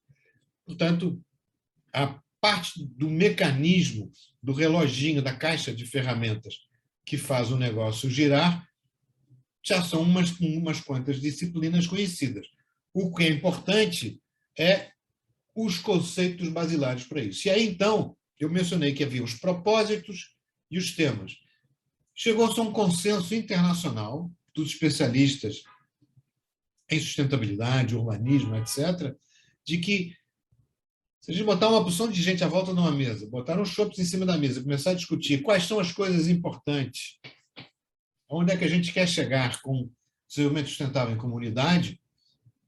Portanto, a parte do mecanismo, do reloginho, da caixa de ferramentas que faz o negócio girar, já são umas quantas disciplinas conhecidas. O que é importante é os conceitos basilares para isso. E aí, então, eu mencionei que havia os propósitos e os temas. Chegou-se a um consenso internacional dos especialistas em sustentabilidade, urbanismo, etc., de que se a gente botar uma porção de gente à volta de uma mesa, botar uns chopps em cima da mesa, começar a discutir quais são as coisas importantes, onde é que a gente quer chegar com desenvolvimento sustentável em comunidade,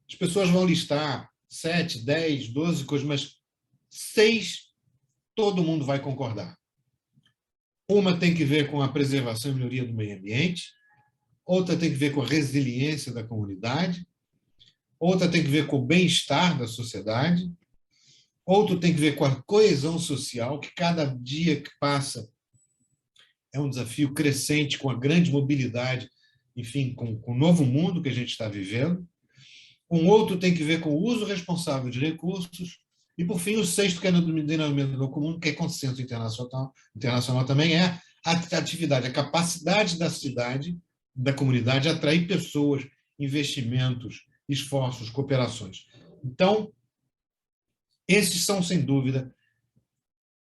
as pessoas vão listar 7, 10, 12 coisas, mas 6 todo mundo vai concordar. Uma tem que ver com a preservação e melhoria do meio ambiente, outra tem que ver com a resiliência da comunidade, outra tem que ver com o bem-estar da sociedade, outro tem que ver com a coesão social, que cada dia que passa é um desafio crescente com a grande mobilidade, enfim, com o novo mundo que a gente está vivendo. Um outro tem que ver com o uso responsável de recursos. E, por fim, o sexto, que é no denominador comum, que é consenso internacional também, é a atividade, a capacidade da cidade, da comunidade, atrair pessoas, investimentos, esforços, cooperações. Então, esses são, sem dúvida,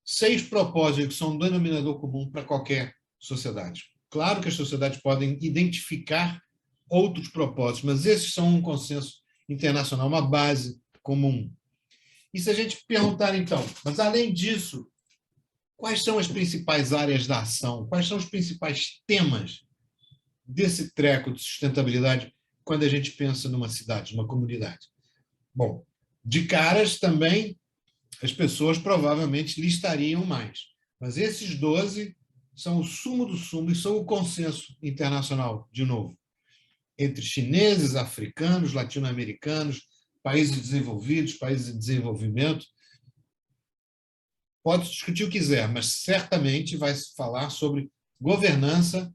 6 propósitos que são um denominador comum para qualquer sociedade. Claro que as sociedades podem identificar outros propósitos, mas esses são um consenso internacional, uma base comum. E se a gente perguntar, então, mas além disso, quais são as principais áreas da ação? Quais são os principais temas desse treco de sustentabilidade quando a gente pensa numa cidade, numa comunidade? Bom, de caras também as pessoas provavelmente listariam mais, mas esses 12 são o sumo do sumo e são o consenso internacional, de novo, entre chineses, africanos, latino-americanos, países desenvolvidos, países em desenvolvimento. Pode discutir o que quiser, mas certamente vai se falar sobre governança,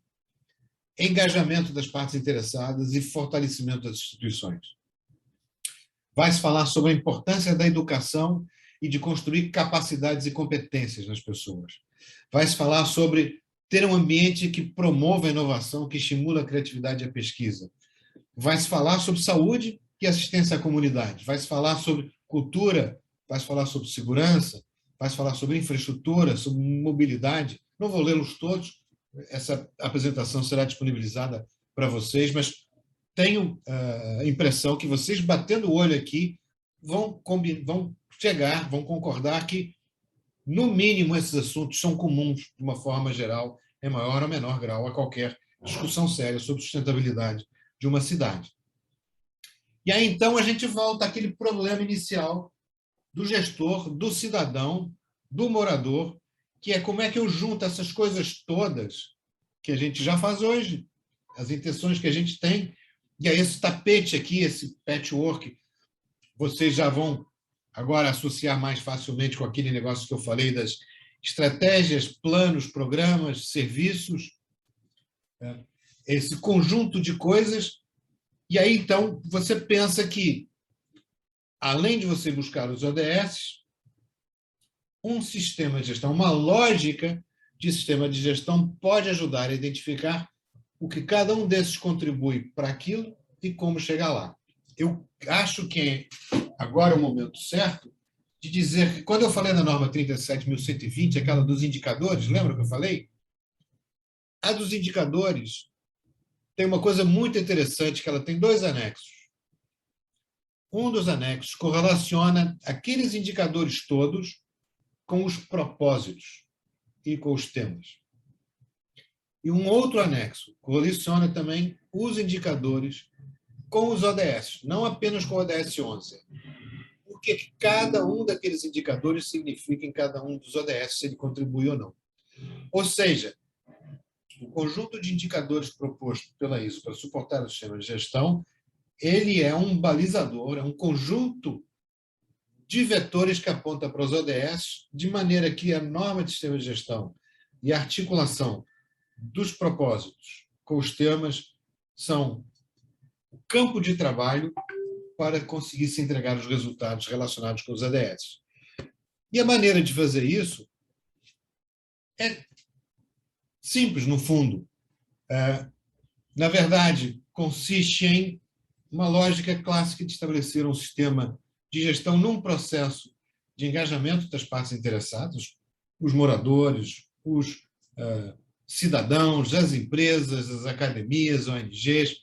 engajamento das partes interessadas e fortalecimento das instituições. Vai se falar sobre a importância da educação e de construir capacidades e competências nas pessoas. Vai se falar sobre ter um ambiente que promova a inovação, que estimula a criatividade e a pesquisa. Vai se falar sobre saúde e assistência à comunidade. Vai se falar sobre cultura, vai se falar sobre segurança, vai se falar sobre infraestrutura, sobre mobilidade. Não vou lê-los todos, essa apresentação será disponibilizada para vocês, mas tenho a impressão que vocês, batendo o olho aqui, vão chegar, vão concordar que, no mínimo, esses assuntos são comuns, de uma forma geral, em maior ou menor grau, a qualquer discussão séria sobre sustentabilidade de uma cidade. E aí, então, a gente volta àquele problema inicial do gestor, do cidadão, do morador, que é como é que eu junto essas coisas todas que a gente já faz hoje, as intenções que a gente tem, e aí esse tapete aqui, esse patchwork, vocês já vão agora associar mais facilmente com aquele negócio que eu falei das estratégias, planos, programas, serviços, esse conjunto de coisas. E aí, então, você pensa que, além de você buscar os ODS, um sistema de gestão, uma lógica de sistema de gestão pode ajudar a identificar o que cada um desses contribui para aquilo e como chegar lá. Eu acho que agora é o momento certo de dizer que, quando eu falei da norma 37.120, aquela dos indicadores, lembra que eu falei? A dos indicadores tem uma coisa muito interessante, que ela tem 2 anexos. Um dos anexos correlaciona aqueles indicadores todos com os propósitos e com os temas. E um outro anexo correlaciona também os indicadores com os ODS, não apenas com o ODS 11. O que cada um daqueles indicadores significa em cada um dos ODS, se ele contribui ou não. Ou seja, o conjunto de indicadores proposto pela ISO para suportar o sistema de gestão, ele é um balizador, é um conjunto de vetores que aponta para os ODS, de maneira que a norma de sistema de gestão e a articulação dos propósitos com os temas são o campo de trabalho para conseguir se entregar os resultados relacionados com os ADS. E a maneira de fazer isso é simples, no fundo. Na verdade, consiste em uma lógica clássica de estabelecer um sistema de gestão num processo de engajamento das partes interessadas, os moradores, os cidadãos, as empresas, as academias, ONGs,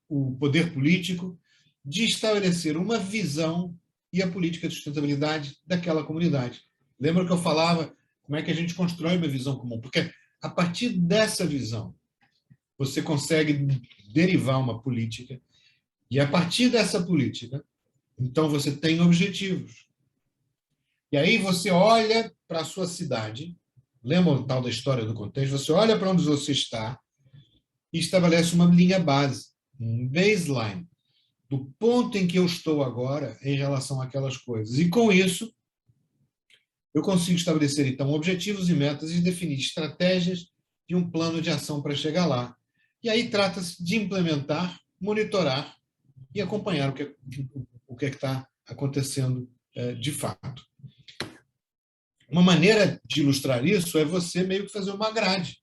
o poder político, de estabelecer uma visão e a política de sustentabilidade daquela comunidade. Lembra que eu falava como é que a gente constrói uma visão comum? Porque a partir dessa visão, você consegue derivar uma política, e a partir dessa política, então você tem objetivos. E aí você olha para a sua cidade, lembra o tal da história do contexto? Você olha para onde você está e estabelece uma linha base, um baseline, do ponto em que eu estou agora em relação àquelas coisas. E com isso, eu consigo estabelecer, então, objetivos e metas e definir estratégias e um plano de ação para chegar lá. E aí trata-se de implementar, monitorar e acompanhar o que é que está acontecendo de fato. Uma maneira de ilustrar isso é você meio que fazer uma grade.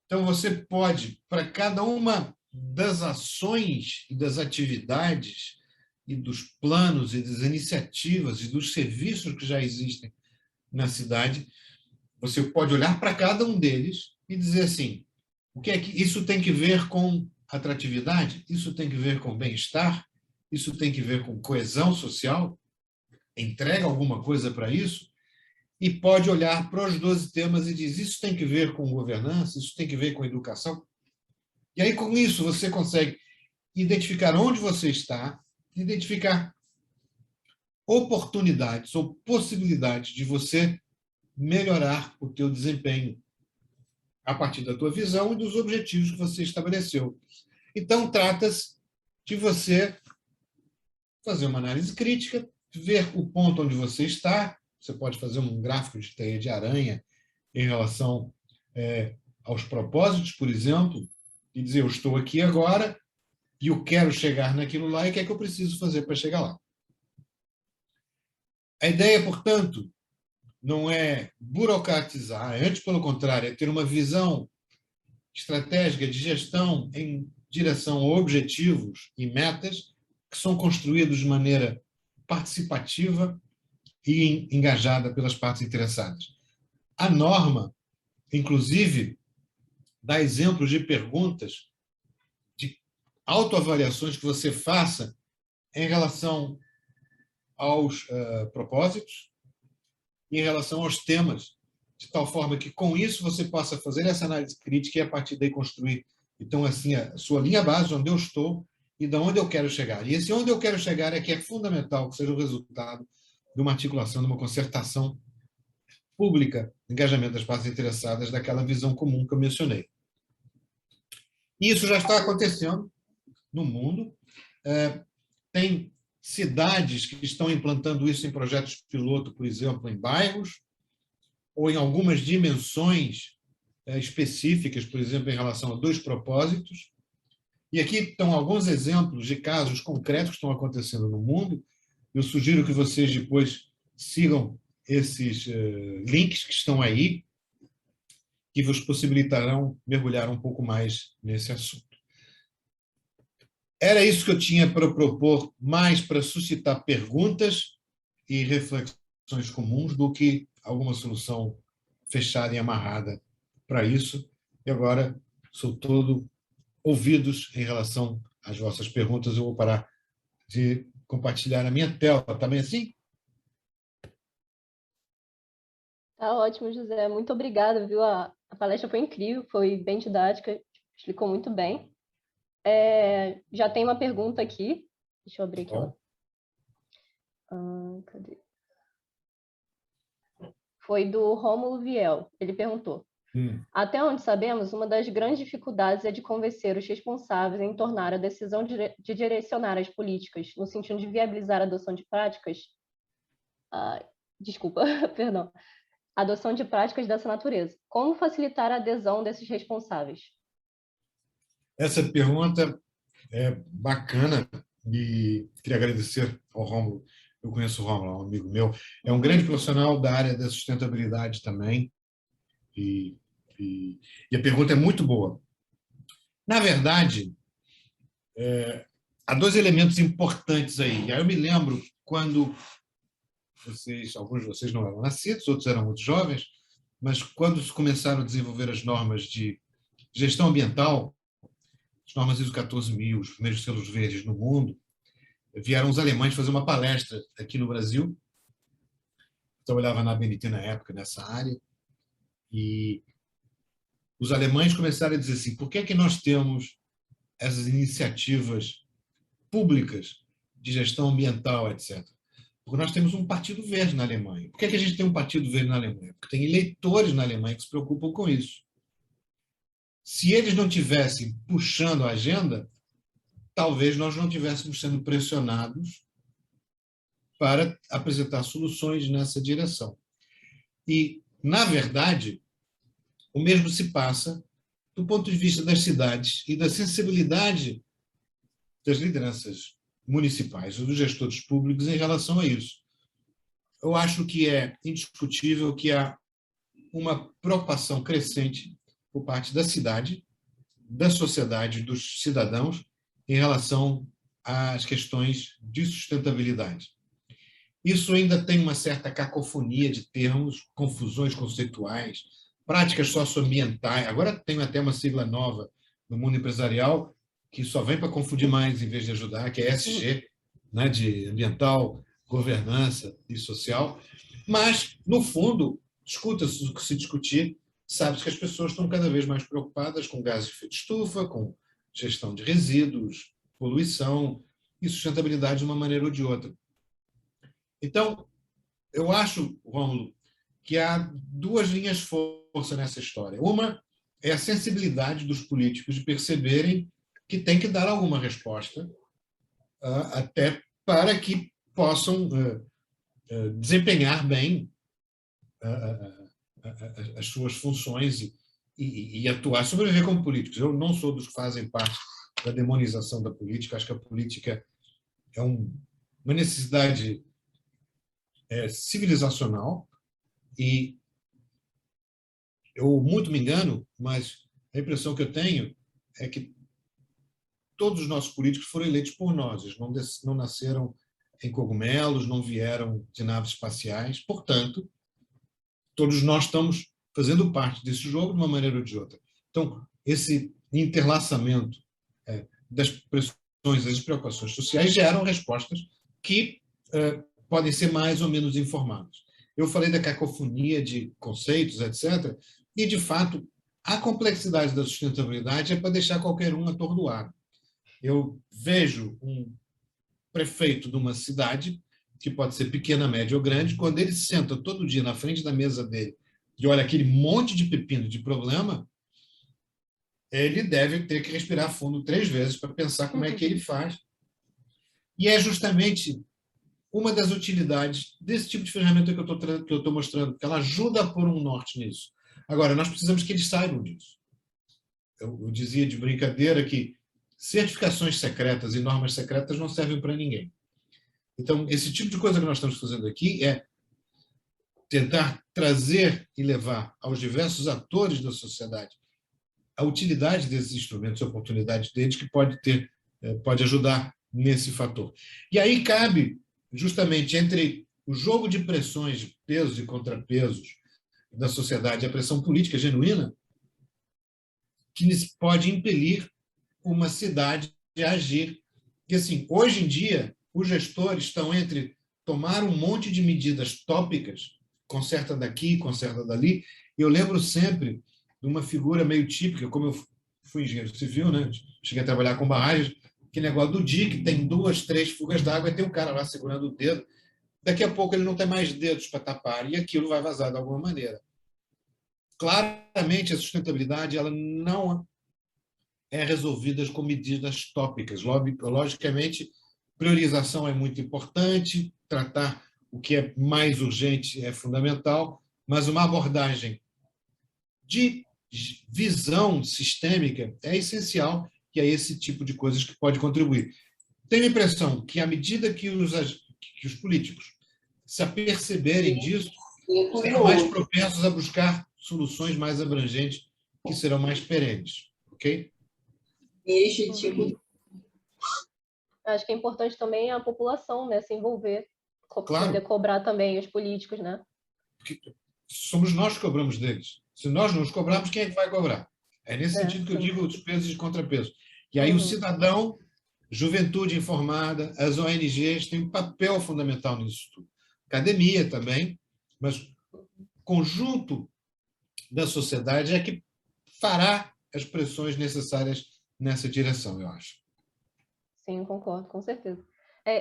Então, você pode, para cada uma das ações e das atividades e dos planos e das iniciativas e dos serviços que já existem na cidade, você pode olhar para cada um deles e dizer assim, o que é que isso tem que ver com atratividade? Isso tem que ver com bem-estar? Isso tem que ver com coesão social? Entrega alguma coisa para isso? E pode olhar para os 12 temas e diz, isso tem que ver com governança? Isso tem que ver com educação? E aí, com isso, você consegue identificar onde você está, identificar oportunidades ou possibilidades de você melhorar o teu desempenho a partir da tua visão e dos objetivos que você estabeleceu. Então, trata-se de você fazer uma análise crítica, ver o ponto onde você está. Você pode fazer um gráfico de teia de aranha em relação aos propósitos, por exemplo, e dizer, eu estou aqui agora e eu quero chegar naquilo lá e o que é que eu preciso fazer para chegar lá. A ideia, portanto, não é burocratizar, antes, pelo contrário, é ter uma visão estratégica de gestão em direção a objetivos e metas que são construídos de maneira participativa e engajada pelas partes interessadas. A norma, inclusive, dá exemplos de perguntas, de autoavaliações que você faça em relação aos propósitos e em relação aos temas, de tal forma que, com isso, você possa fazer essa análise crítica e, a partir daí, construir, então, assim, a sua linha base, onde eu estou e de onde eu quero chegar. E esse onde eu quero chegar é que é fundamental que seja o resultado de uma articulação, de uma concertação pública, engajamento das partes interessadas, daquela visão comum que eu mencionei. E isso já está acontecendo no mundo. Tem cidades que estão implantando isso em projetos piloto, por exemplo, em bairros, ou em algumas dimensões específicas, por exemplo, em relação a 2 propósitos. E aqui estão alguns exemplos de casos concretos que estão acontecendo no mundo. Eu sugiro que vocês depois sigam esses links que estão aí, que vos possibilitarão mergulhar um pouco mais nesse assunto. Era isso que eu tinha para propor, mais para suscitar perguntas e reflexões comuns do que alguma solução fechada e amarrada para isso. E agora sou todo ouvidos em relação às vossas perguntas. Eu vou parar de compartilhar a minha tela. Está bem assim? Tá ótimo, José. Muito obrigada, viu? A palestra foi incrível, foi bem didática, explicou muito bem. Já tem uma pergunta aqui. Deixa eu abrir aqui. Cadê? Foi do Rômulo Viel. Ele perguntou. Até onde sabemos, uma das grandes dificuldades é de convencer os responsáveis em tornar a decisão de direcionar as políticas no sentido de viabilizar a adoção de práticas... perdão. Adoção de práticas dessa natureza. Como facilitar a adesão desses responsáveis? Essa pergunta é bacana E queria agradecer ao Rômulo. Eu conheço o Rômulo, é um amigo meu. É um grande profissional da área da sustentabilidade também. E, e, e a pergunta é muito boa. Na verdade, há dois elementos importantes aí. Aí eu me lembro quando alguns de vocês não eram nascidos, outros eram muito jovens, mas quando se começaram a desenvolver as normas de gestão ambiental, as normas ISO 14000, os primeiros selos verdes no mundo, vieram os alemães fazer uma palestra aqui no Brasil. Eu trabalhava na ABNT na época, nessa área, e os alemães começaram a dizer assim, por que é que nós temos essas iniciativas públicas de gestão ambiental, etc. Porque nós temos um partido verde na Alemanha. Por que é que a gente tem um partido verde na Alemanha? Porque tem eleitores na Alemanha que se preocupam com isso. Se eles não tivessem puxando a agenda, talvez nós não estivéssemos sendo pressionados para apresentar soluções nessa direção. E, na verdade, o mesmo se passa do ponto de vista das cidades e da sensibilidade das lideranças municipais ou dos gestores públicos em relação a isso. Eu acho que é indiscutível que há uma preocupação crescente por parte da cidade, da sociedade, dos cidadãos, em relação às questões de sustentabilidade. Isso ainda tem uma certa cacofonia de termos, confusões conceituais, práticas socioambientais. Agora tem até uma sigla nova no mundo empresarial que só vem para confundir mais em vez de ajudar, que é ESG, né, de ambiental, governança e social. Mas, no fundo, discuta-se o que se discutir, sabe-se que as pessoas estão cada vez mais preocupadas com gases de efeito de estufa, com gestão de resíduos, poluição e sustentabilidade de uma maneira ou de outra. Então, eu acho, Rômulo, que há duas linhas de força nessa história. Uma é a sensibilidade dos políticos de perceberem que tem que dar alguma resposta, até para que possam desempenhar bem as suas funções e atuar, sobreviver como políticos. Eu não sou dos que fazem parte da demonização da política, acho que a política é uma necessidade civilizacional e eu muito me engano, mas a impressão que eu tenho é que todos os nossos políticos foram eleitos por nós, eles não nasceram em cogumelos, não vieram de naves espaciais, portanto, todos nós estamos fazendo parte desse jogo de uma maneira ou de outra. Então, esse interlaçamento das pressões, das preocupações sociais geram respostas que podem ser mais ou menos informadas. Eu falei da cacofonia de conceitos, etc., e, de fato, a complexidade da sustentabilidade é para deixar qualquer um atordoado. Eu vejo um prefeito de uma cidade, que pode ser pequena, média ou grande, quando ele senta todo dia na frente da mesa dele e olha aquele monte de pepino de problema, ele deve ter que respirar fundo 3 vezes para pensar como é que ele faz. E é justamente uma das utilidades desse tipo de ferramenta que eu estou mostrando, que ela ajuda a pôr um norte nisso. Agora, nós precisamos que eles saibam disso. Eu dizia de brincadeira que certificações secretas e normas secretas não servem para ninguém. Então, esse tipo de coisa que nós estamos fazendo aqui é tentar trazer e levar aos diversos atores da sociedade a utilidade desses instrumentos, a oportunidade deles, que pode ajudar nesse fator. E aí cabe, justamente, entre o jogo de pressões, de pesos e contrapesos da sociedade, a pressão política genuína, que pode impelir uma cidade a agir. E, assim, hoje em dia, os gestores estão entre tomar um monte de medidas tópicas, conserta daqui, conserta dali. Eu lembro sempre de uma figura meio típica, como eu fui engenheiro civil, né? Cheguei a trabalhar com barragens, que negócio do dia, que tem 2, 3 fugas d'água e tem um cara lá segurando o dedo. Daqui a pouco ele não tem mais dedos para tapar e aquilo vai vazar de alguma maneira. Claramente, a sustentabilidade ela não é resolvida com medidas tópicas. Logicamente, priorização é muito importante, tratar o que é mais urgente é fundamental, mas uma abordagem de visão sistêmica é essencial, e é esse tipo de coisas que pode contribuir. tenho a impressão que, à medida que os políticos se aperceberem disso, serão mais propensos a buscar soluções mais abrangentes que serão mais perenes, ok? Este tipo. Acho que é importante também a população, né, se envolver, Claro. poder cobrar também os políticos, né? Porque somos nós que cobramos deles. Se nós não os cobrarmos, quem é que vai cobrar? É nesse sentido que eu digo os pesos e contrapesos. E aí o cidadão, juventude informada, as ONGs têm um papel fundamental nisso tudo. Academia também, mas o conjunto da sociedade é que fará as pressões necessárias nessa direção, eu acho. Sim, concordo, com certeza.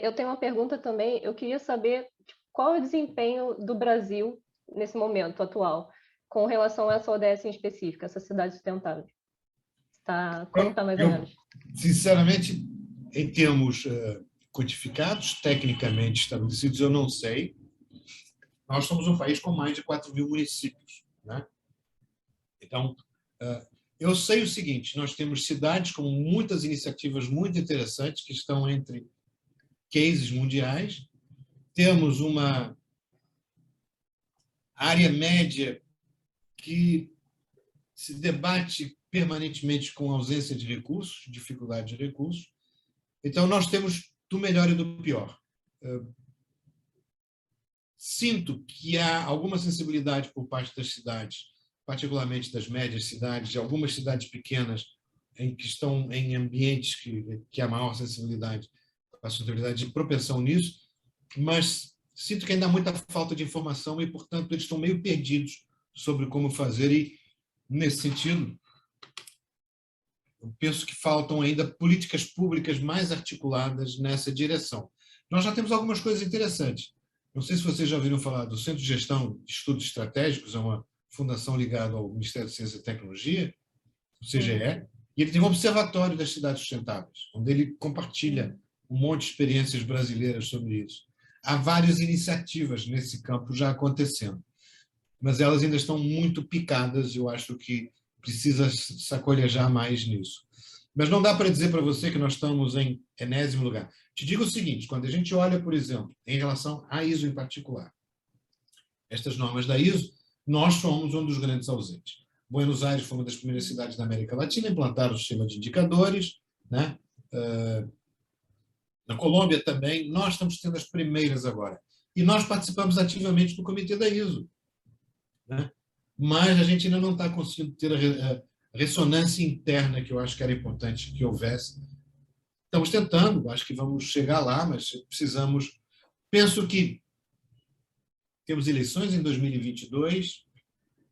Eu tenho uma pergunta também, eu queria saber qual é o desempenho do Brasil nesse momento atual, com relação a essa ODS em específico, essa cidade sustentável. Como está mais ou menos? Sinceramente, em termos codificados, tecnicamente estabelecidos, eu não sei. Nós somos um país com mais de 4.000 municípios, né? Então, eu sei o seguinte, nós temos cidades com muitas iniciativas muito interessantes que estão entre cases mundiais, temos uma área média que se debate permanentemente com ausência de recursos, dificuldade de recursos. Então, nós temos do melhor e do pior. Sinto que há alguma sensibilidade por parte das cidades, particularmente das médias cidades, de algumas cidades pequenas, que estão em ambientes que há maior sensibilidade, a sustentabilidade de propensão nisso, mas sinto que ainda há muita falta de informação e, portanto, eles estão meio perdidos sobre como fazer e, nesse sentido, eu penso que faltam ainda políticas públicas mais articuladas nessa direção. Nós já temos algumas coisas interessantes. Não sei se vocês já ouviram falar do Centro de Gestão de Estudos Estratégicos, é uma fundação ligada ao Ministério de Ciência e Tecnologia, o CGE, e ele tem um observatório das cidades sustentáveis, onde ele compartilha um monte de experiências brasileiras sobre isso. Há várias iniciativas nesse campo já acontecendo, mas elas ainda estão muito picadas e eu acho que precisa sacolejar mais nisso. Mas não dá para dizer para você que nós estamos em enésimo lugar. Te digo o seguinte, quando a gente olha, por exemplo, em relação à ISO em particular, estas normas da ISO, nós somos um dos grandes ausentes. Buenos Aires foi uma das primeiras cidades da América Latina a implantar o sistema de indicadores, né? Na Colômbia também, nós estamos tendo as primeiras agora. E nós participamos ativamente do comitê da ISO, né? Mas a gente ainda não está conseguindo ter a ressonância interna que eu acho que era importante que houvesse. Estamos tentando, acho que vamos chegar lá, mas precisamos... Penso que temos eleições em 2022,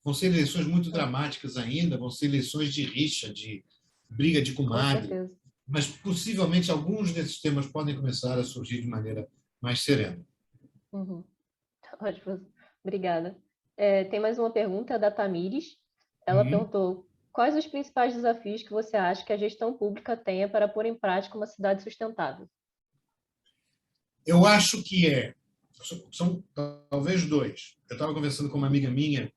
vão ser eleições muito dramáticas ainda, vão ser eleições de rixa, de briga de comadre, mas possivelmente alguns desses temas podem começar a surgir de maneira mais serena. Ótimo, obrigada. Tem mais uma pergunta da Tamires. Ela perguntou: quais os principais desafios que você acha que a gestão pública tenha para pôr em prática uma cidade sustentável? Eu acho que são talvez dois. Eu estava conversando com uma amiga minha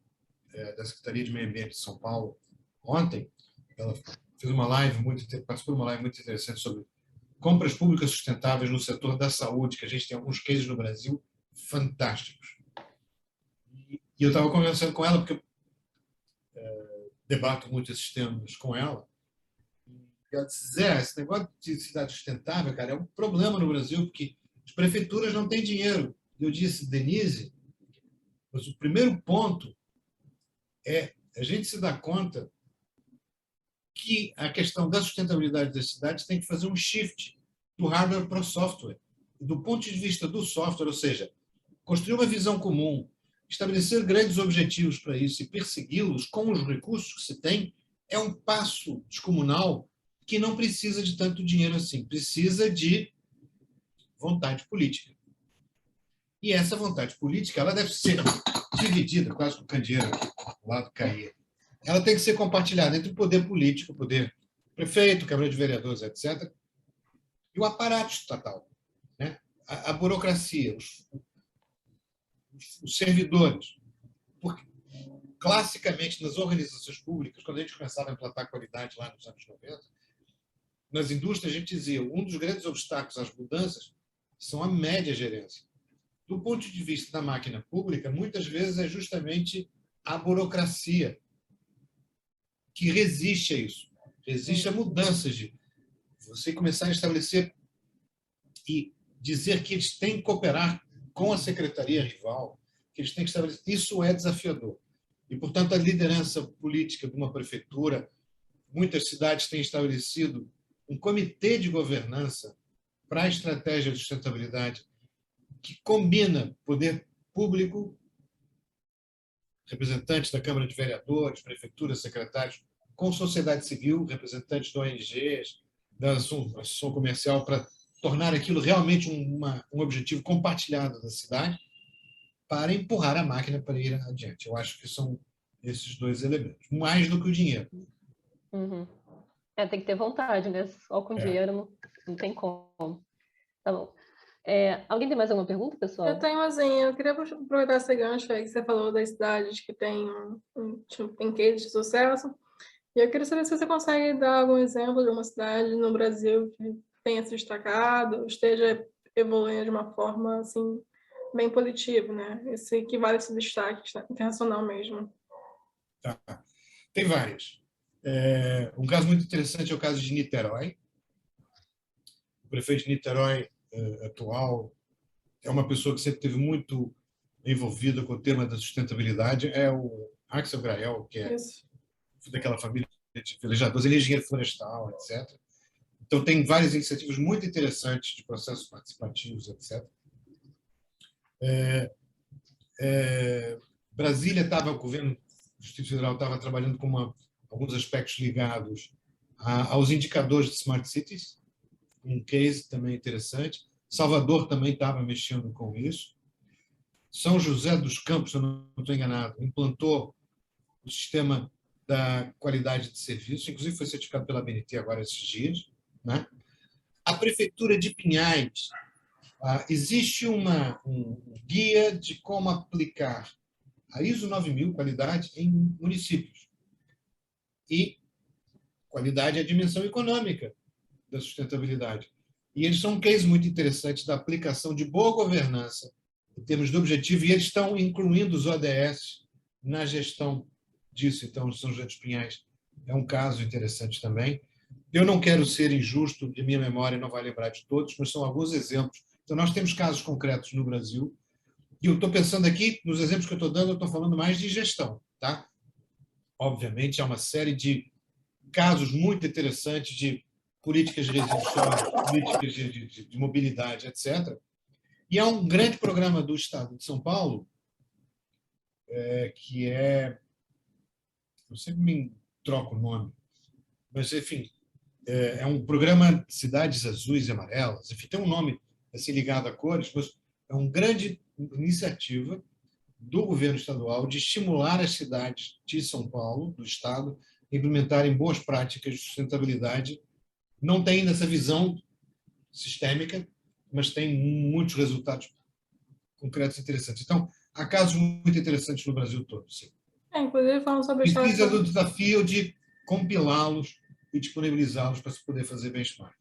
da Secretaria de Meio Ambiente de São Paulo ontem. Ela fez uma live participou de uma live muito interessante sobre compras públicas sustentáveis no setor da saúde, que a gente tem alguns cases no Brasil fantásticos. E eu estava conversando com ela, porque eu debato muito esses temas com ela. E ela disse, esse negócio de cidade sustentável, cara, é um problema no Brasil, porque as prefeituras não têm dinheiro. E eu disse, Denise, mas o primeiro ponto é a gente se dar conta que a questão da sustentabilidade das cidades tem que fazer um shift do hardware para o software. E do ponto de vista do software, ou seja, construir uma visão comum, estabelecer grandes objetivos para isso e persegui-los com os recursos que se tem, é um passo descomunal que não precisa de tanto dinheiro assim, precisa de vontade política. E essa vontade política ela deve ser dividida, quase com o candeeiro aqui, do lado caía. Ela tem que ser compartilhada entre o poder político, o poder prefeito, Câmara de Vereadores, etc., e o aparato estatal, né? A burocracia, os servidores. Porque, classicamente, nas organizações públicas, quando a gente começava a implantar qualidade lá nos anos 90, nas indústrias, a gente dizia, um dos grandes obstáculos às mudanças são a média gerência. Do ponto de vista da máquina pública, muitas vezes é justamente a burocracia que resiste a isso, resiste a mudanças de você começar a estabelecer e dizer que eles têm que cooperar com a secretaria rival, que eles têm que estabelecer. Isso é desafiador. E, portanto, a liderança política de uma prefeitura, muitas cidades têm estabelecido um comitê de governança para a estratégia de sustentabilidade que combina poder público, representantes da Câmara de Vereadores, prefeituras, secretários, com sociedade civil, representantes de ONGs, da associação comercial, para tornar aquilo realmente um objetivo compartilhado da cidade, para empurrar a máquina para ir adiante. Eu acho que são esses dois elementos, mais do que o dinheiro. Uhum. Tem que ter vontade, né? Só com dinheiro não tem como. Tá bom. Alguém tem mais alguma pergunta, pessoal? Eu tenho, assim, eu queria aproveitar esse gancho aí que você falou das cidades que tem case de sucesso. E eu queria saber se você consegue dar algum exemplo de uma cidade no Brasil que tenha se destacado, esteja evoluindo de uma forma, assim, bem positiva, né? Esse que vale esse destaque internacional mesmo. Tá. Tem várias. Um caso muito interessante é o caso de Niterói. O prefeito de Niterói atual é uma pessoa que sempre esteve muito envolvida com o tema da sustentabilidade, é o Axel Grael, que é daquela família de velejadores, ele é engenheiro florestal, etc. Então, tem várias iniciativas muito interessantes de processos participativos, etc. Brasília estava, o governo do Distrito Federal estava trabalhando com alguns aspectos ligados aos indicadores de Smart Cities, um case também interessante. Salvador também estava mexendo com isso. São José dos Campos, se eu não estou enganado, implantou o sistema da qualidade de serviço, inclusive foi certificado pela ABNT agora esses dias, né? A Prefeitura de Pinhais, existe um guia de como aplicar a ISO 9000, qualidade, em municípios. E qualidade é a dimensão econômica da sustentabilidade. E eles são um case muito interessante da aplicação de boa governança em termos de objetivo, e eles estão incluindo os ODS na gestão disso. Então, São José dos Pinhais é um caso interessante também. Eu não quero ser injusto, de minha memória não vai lembrar de todos, mas são alguns exemplos. Então, nós temos casos concretos no Brasil, e eu estou pensando aqui, nos exemplos que eu estou dando, eu estou falando mais de gestão, tá? Obviamente, há uma série de casos muito interessantes de políticas de residuição, políticas de mobilidade, etc. E há um grande programa do Estado de São Paulo, que eu sempre me troco o nome, mas, enfim, é um programa de Cidades Azuis e Amarelas, enfim, tem um nome assim, ligado a cores, mas é uma grande iniciativa do governo estadual de estimular as cidades de São Paulo, do Estado, a implementarem boas práticas de sustentabilidade. Não tem ainda essa visão sistêmica, mas tem muitos resultados concretos interessantes. Então, há casos muito interessantes no Brasil todo, sim. Inclusive, falando sobre precisa do desafio de compilá-los e disponibilizá-los para se poder fazer benchmark.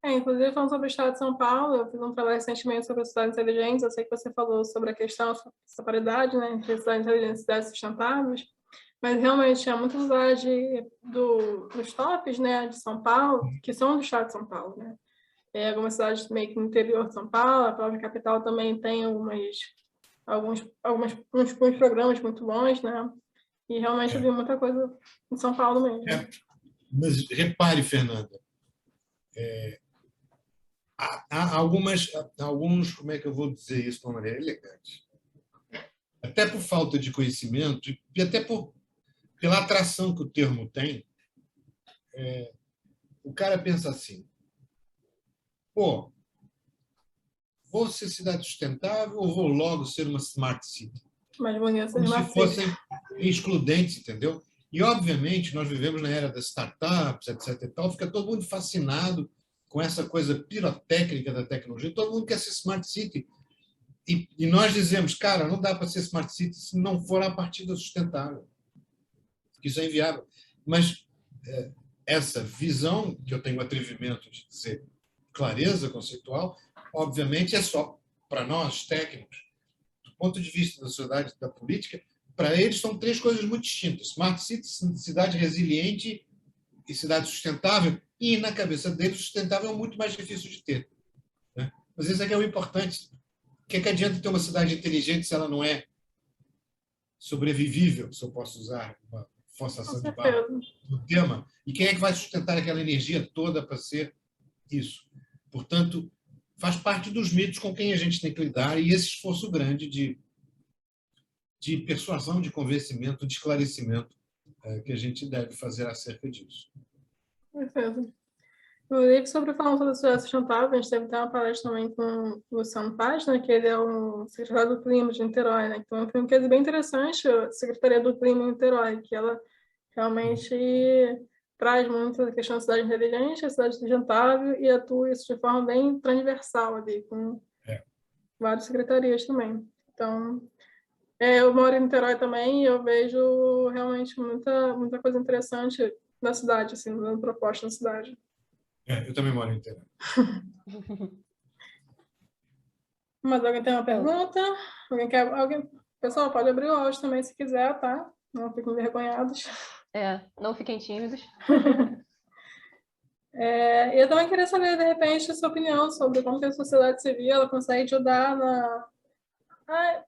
Inclusive, falando sobre o Estado de São Paulo, eu fiz um trabalho recentemente sobre as cidades inteligentes. Eu sei que você falou sobre a questão dessa paridade, né, entre cidades inteligentes e cidades sustentáveis, mas realmente há muita cidade dos tops, né, de São Paulo, que são do Estado de São Paulo, né? Algumas cidades meio que no interior de São Paulo, a própria capital também tem alguns programas muito bons, né? E realmente eu vi muita coisa em São Paulo mesmo. Mas repare, Fernanda, há alguns, como é que eu vou dizer isso de uma maneira elegante? Até por falta de conhecimento e até pela atração que o termo tem, o cara pensa assim, pô, vou ser cidade sustentável ou vou logo ser uma smart city? Mas bonito, como se fossem excludentes, entendeu? E, obviamente, nós vivemos na era das startups, etc. e tal, fica todo mundo fascinado com essa coisa pirotécnica da tecnologia, todo mundo quer ser smart city. E nós dizemos, cara, não dá para ser smart city se não for a partir da sustentável. Isso é inviável. Mas essa visão, que eu tenho o atrevimento de dizer clareza conceitual, obviamente é só para nós, técnicos. Do ponto de vista da sociedade, da política, para eles são três coisas muito distintas. Smart City, cidade resiliente e cidade sustentável, e na cabeça deles sustentável é muito mais difícil de ter. Né? Mas isso é que é o importante. O que adianta ter uma cidade inteligente se ela não é sobrevivível, se eu posso usar uma forçação de barra no tema? E quem é que vai sustentar aquela energia toda para ser isso? Portanto, faz parte dos mitos com quem a gente tem que lidar, e esse esforço grande de persuasão, de convencimento, de esclarecimento que a gente deve fazer acerca disso. Perfeito. Inclusive, falando sobre a sociedade sustentável, a gente deve ter uma palestra também com o Luciano Paz, né, que ele é o secretário do Clima de Niterói, né, então foi um case bem interessante, a Secretaria do Clima em Niterói, que ela realmente traz muito a questão da cidade inteligente, a cidade sustentável, e atua isso de forma bem transversal ali, com várias secretarias também. Então, eu moro em Niterói também, e eu vejo realmente muita coisa interessante na cidade, assim, dando proposta na cidade. Eu também moro em Niterói. Mas alguém tem uma pergunta? Alguém? Pessoal, pode abrir o áudio também se quiser, tá? Não fiquem envergonhados. Não fiquem tímidos. Eu também queria saber, de repente, a sua opinião sobre como que a sociedade civil ela consegue ajudar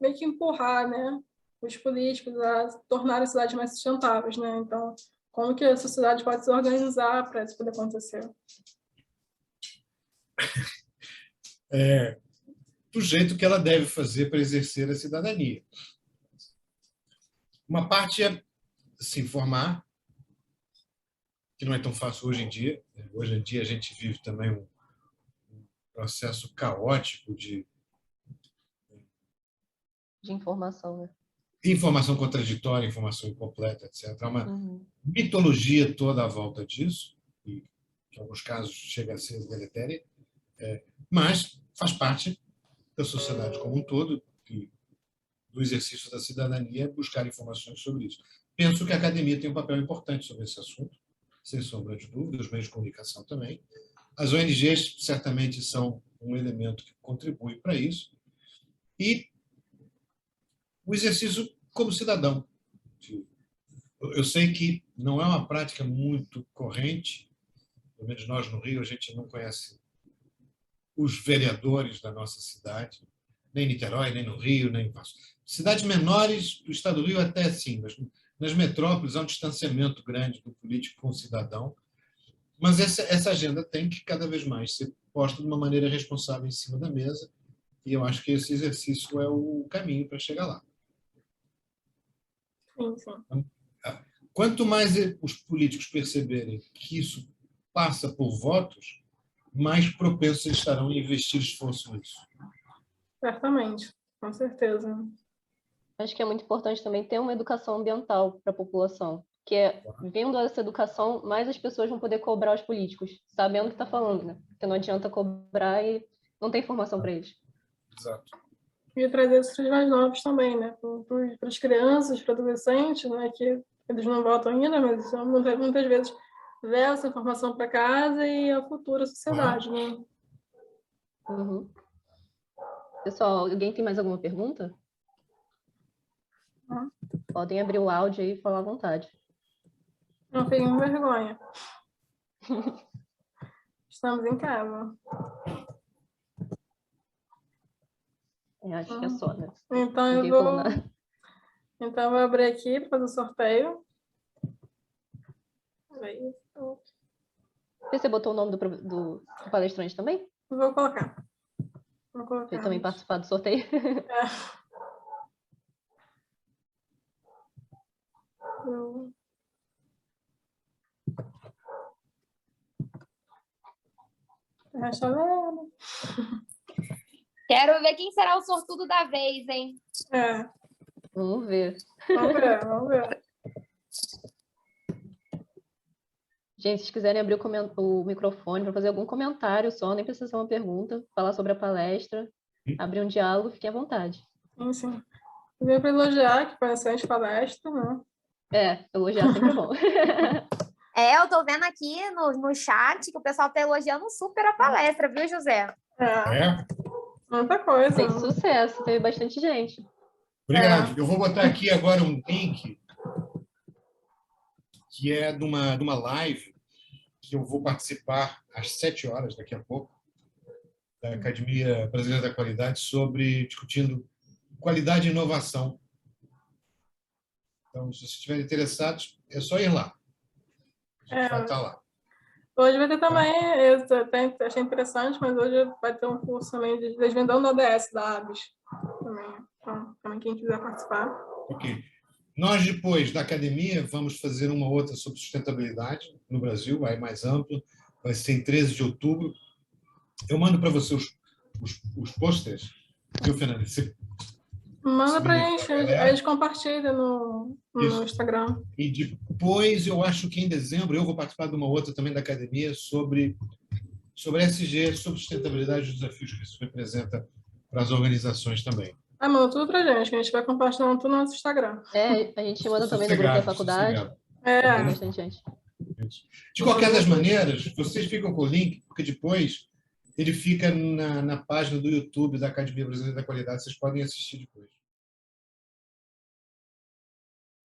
meio que empurrar, né, os políticos a tornarem as cidades mais sustentáveis, né? Então, como que a sociedade pode se organizar para isso poder acontecer? Do jeito que ela deve fazer para exercer a cidadania. Uma parte é se informar, que não é tão fácil hoje em dia. Hoje em dia a gente vive também um processo caótico de informação, né? Informação contraditória, informação incompleta, etc. Há uma mitologia toda à volta disso, e em alguns casos chega a ser deletéria, mas faz parte da sociedade como um todo, e do exercício da cidadania, buscar informações sobre isso. Penso que a academia tem um papel importante sobre esse assunto, sem sombra de dúvida, os meios de comunicação também. As ONGs certamente são um elemento que contribui para isso. E o exercício como cidadão. Eu sei que não é uma prática muito corrente, pelo menos nós no Rio, a gente não conhece os vereadores da nossa cidade, nem em Niterói, nem no Rio, nem em cidades menores do estado do Rio até sim, mas nas metrópoles há um distanciamento grande do político com o cidadão, mas essa agenda tem que cada vez mais ser posta de uma maneira responsável em cima da mesa, e eu acho que esse exercício é o caminho para chegar lá. Sim. Quanto mais os políticos perceberem que isso passa por votos, mais propensos eles estarão a investir esforço nisso. Certamente, com certeza. Acho que é muito importante também ter uma educação ambiental para a população, que vendo essa educação, mais as pessoas vão poder cobrar os políticos, sabendo o que está falando, né? Porque não adianta cobrar e não tem informação para eles. Exato. E trazer isso para os mais novos também, né? Para as crianças, para adolescentes, né? Que eles não votam ainda, mas muitas vezes levam essa informação para casa e a futura sociedade, né? Pessoal, alguém tem mais alguma pergunta? Podem abrir o áudio aí e falar à vontade. Não tenho vergonha. Estamos em casa. Acho que é só, né? Então eu vou abrir aqui para fazer o sorteio. Você botou o nome do palestrante também? Vou colocar. Você também participar do sorteio? Quero ver quem será o sortudo da vez, hein? Vamos ver. Vamos ver. Gente, se quiserem abrir o microfone para fazer algum comentário só, nem precisa ser uma pergunta, falar sobre a palestra, abrir um diálogo, fiquem à vontade. Sim. Eu venho para elogiar, que foi uma excelente palestra, né? Elogiar sempre é bom. Eu tô vendo aqui no chat que o pessoal tá elogiando super a palestra, viu, José? É? Muita coisa. Fez sucesso, teve bastante gente. Obrigado. Eu vou botar aqui agora um link que é de uma live que eu vou participar às 7 horas, daqui a pouco, da Academia Brasileira da Qualidade, discutindo qualidade e inovação. Então, se vocês estiverem interessados, é só ir lá. A gente vai estar lá. Hoje vai ter também, eu até achei interessante, mas hoje vai ter um curso também de desvendando a ODS da ABS. Também quem quiser participar. Ok. Nós, depois da academia, vamos fazer uma outra sobre sustentabilidade no Brasil, vai mais amplo, vai ser em 13 de outubro. Eu mando para você os posters, viu, Fernanda? Manda para a gente, a gente compartilha no Instagram. E depois, eu acho que em dezembro, eu vou participar de uma outra também da academia sobre SG, sobre sustentabilidade e os desafios que isso representa para as organizações também. Manda tudo para a gente vai compartilhando tudo no nosso Instagram. A gente manda também no grupo da faculdade. Tem bastante gente. De qualquer das maneiras, vocês ficam com o link, porque depois ele fica na página do YouTube da Academia Brasileira da Qualidade, vocês podem assistir depois.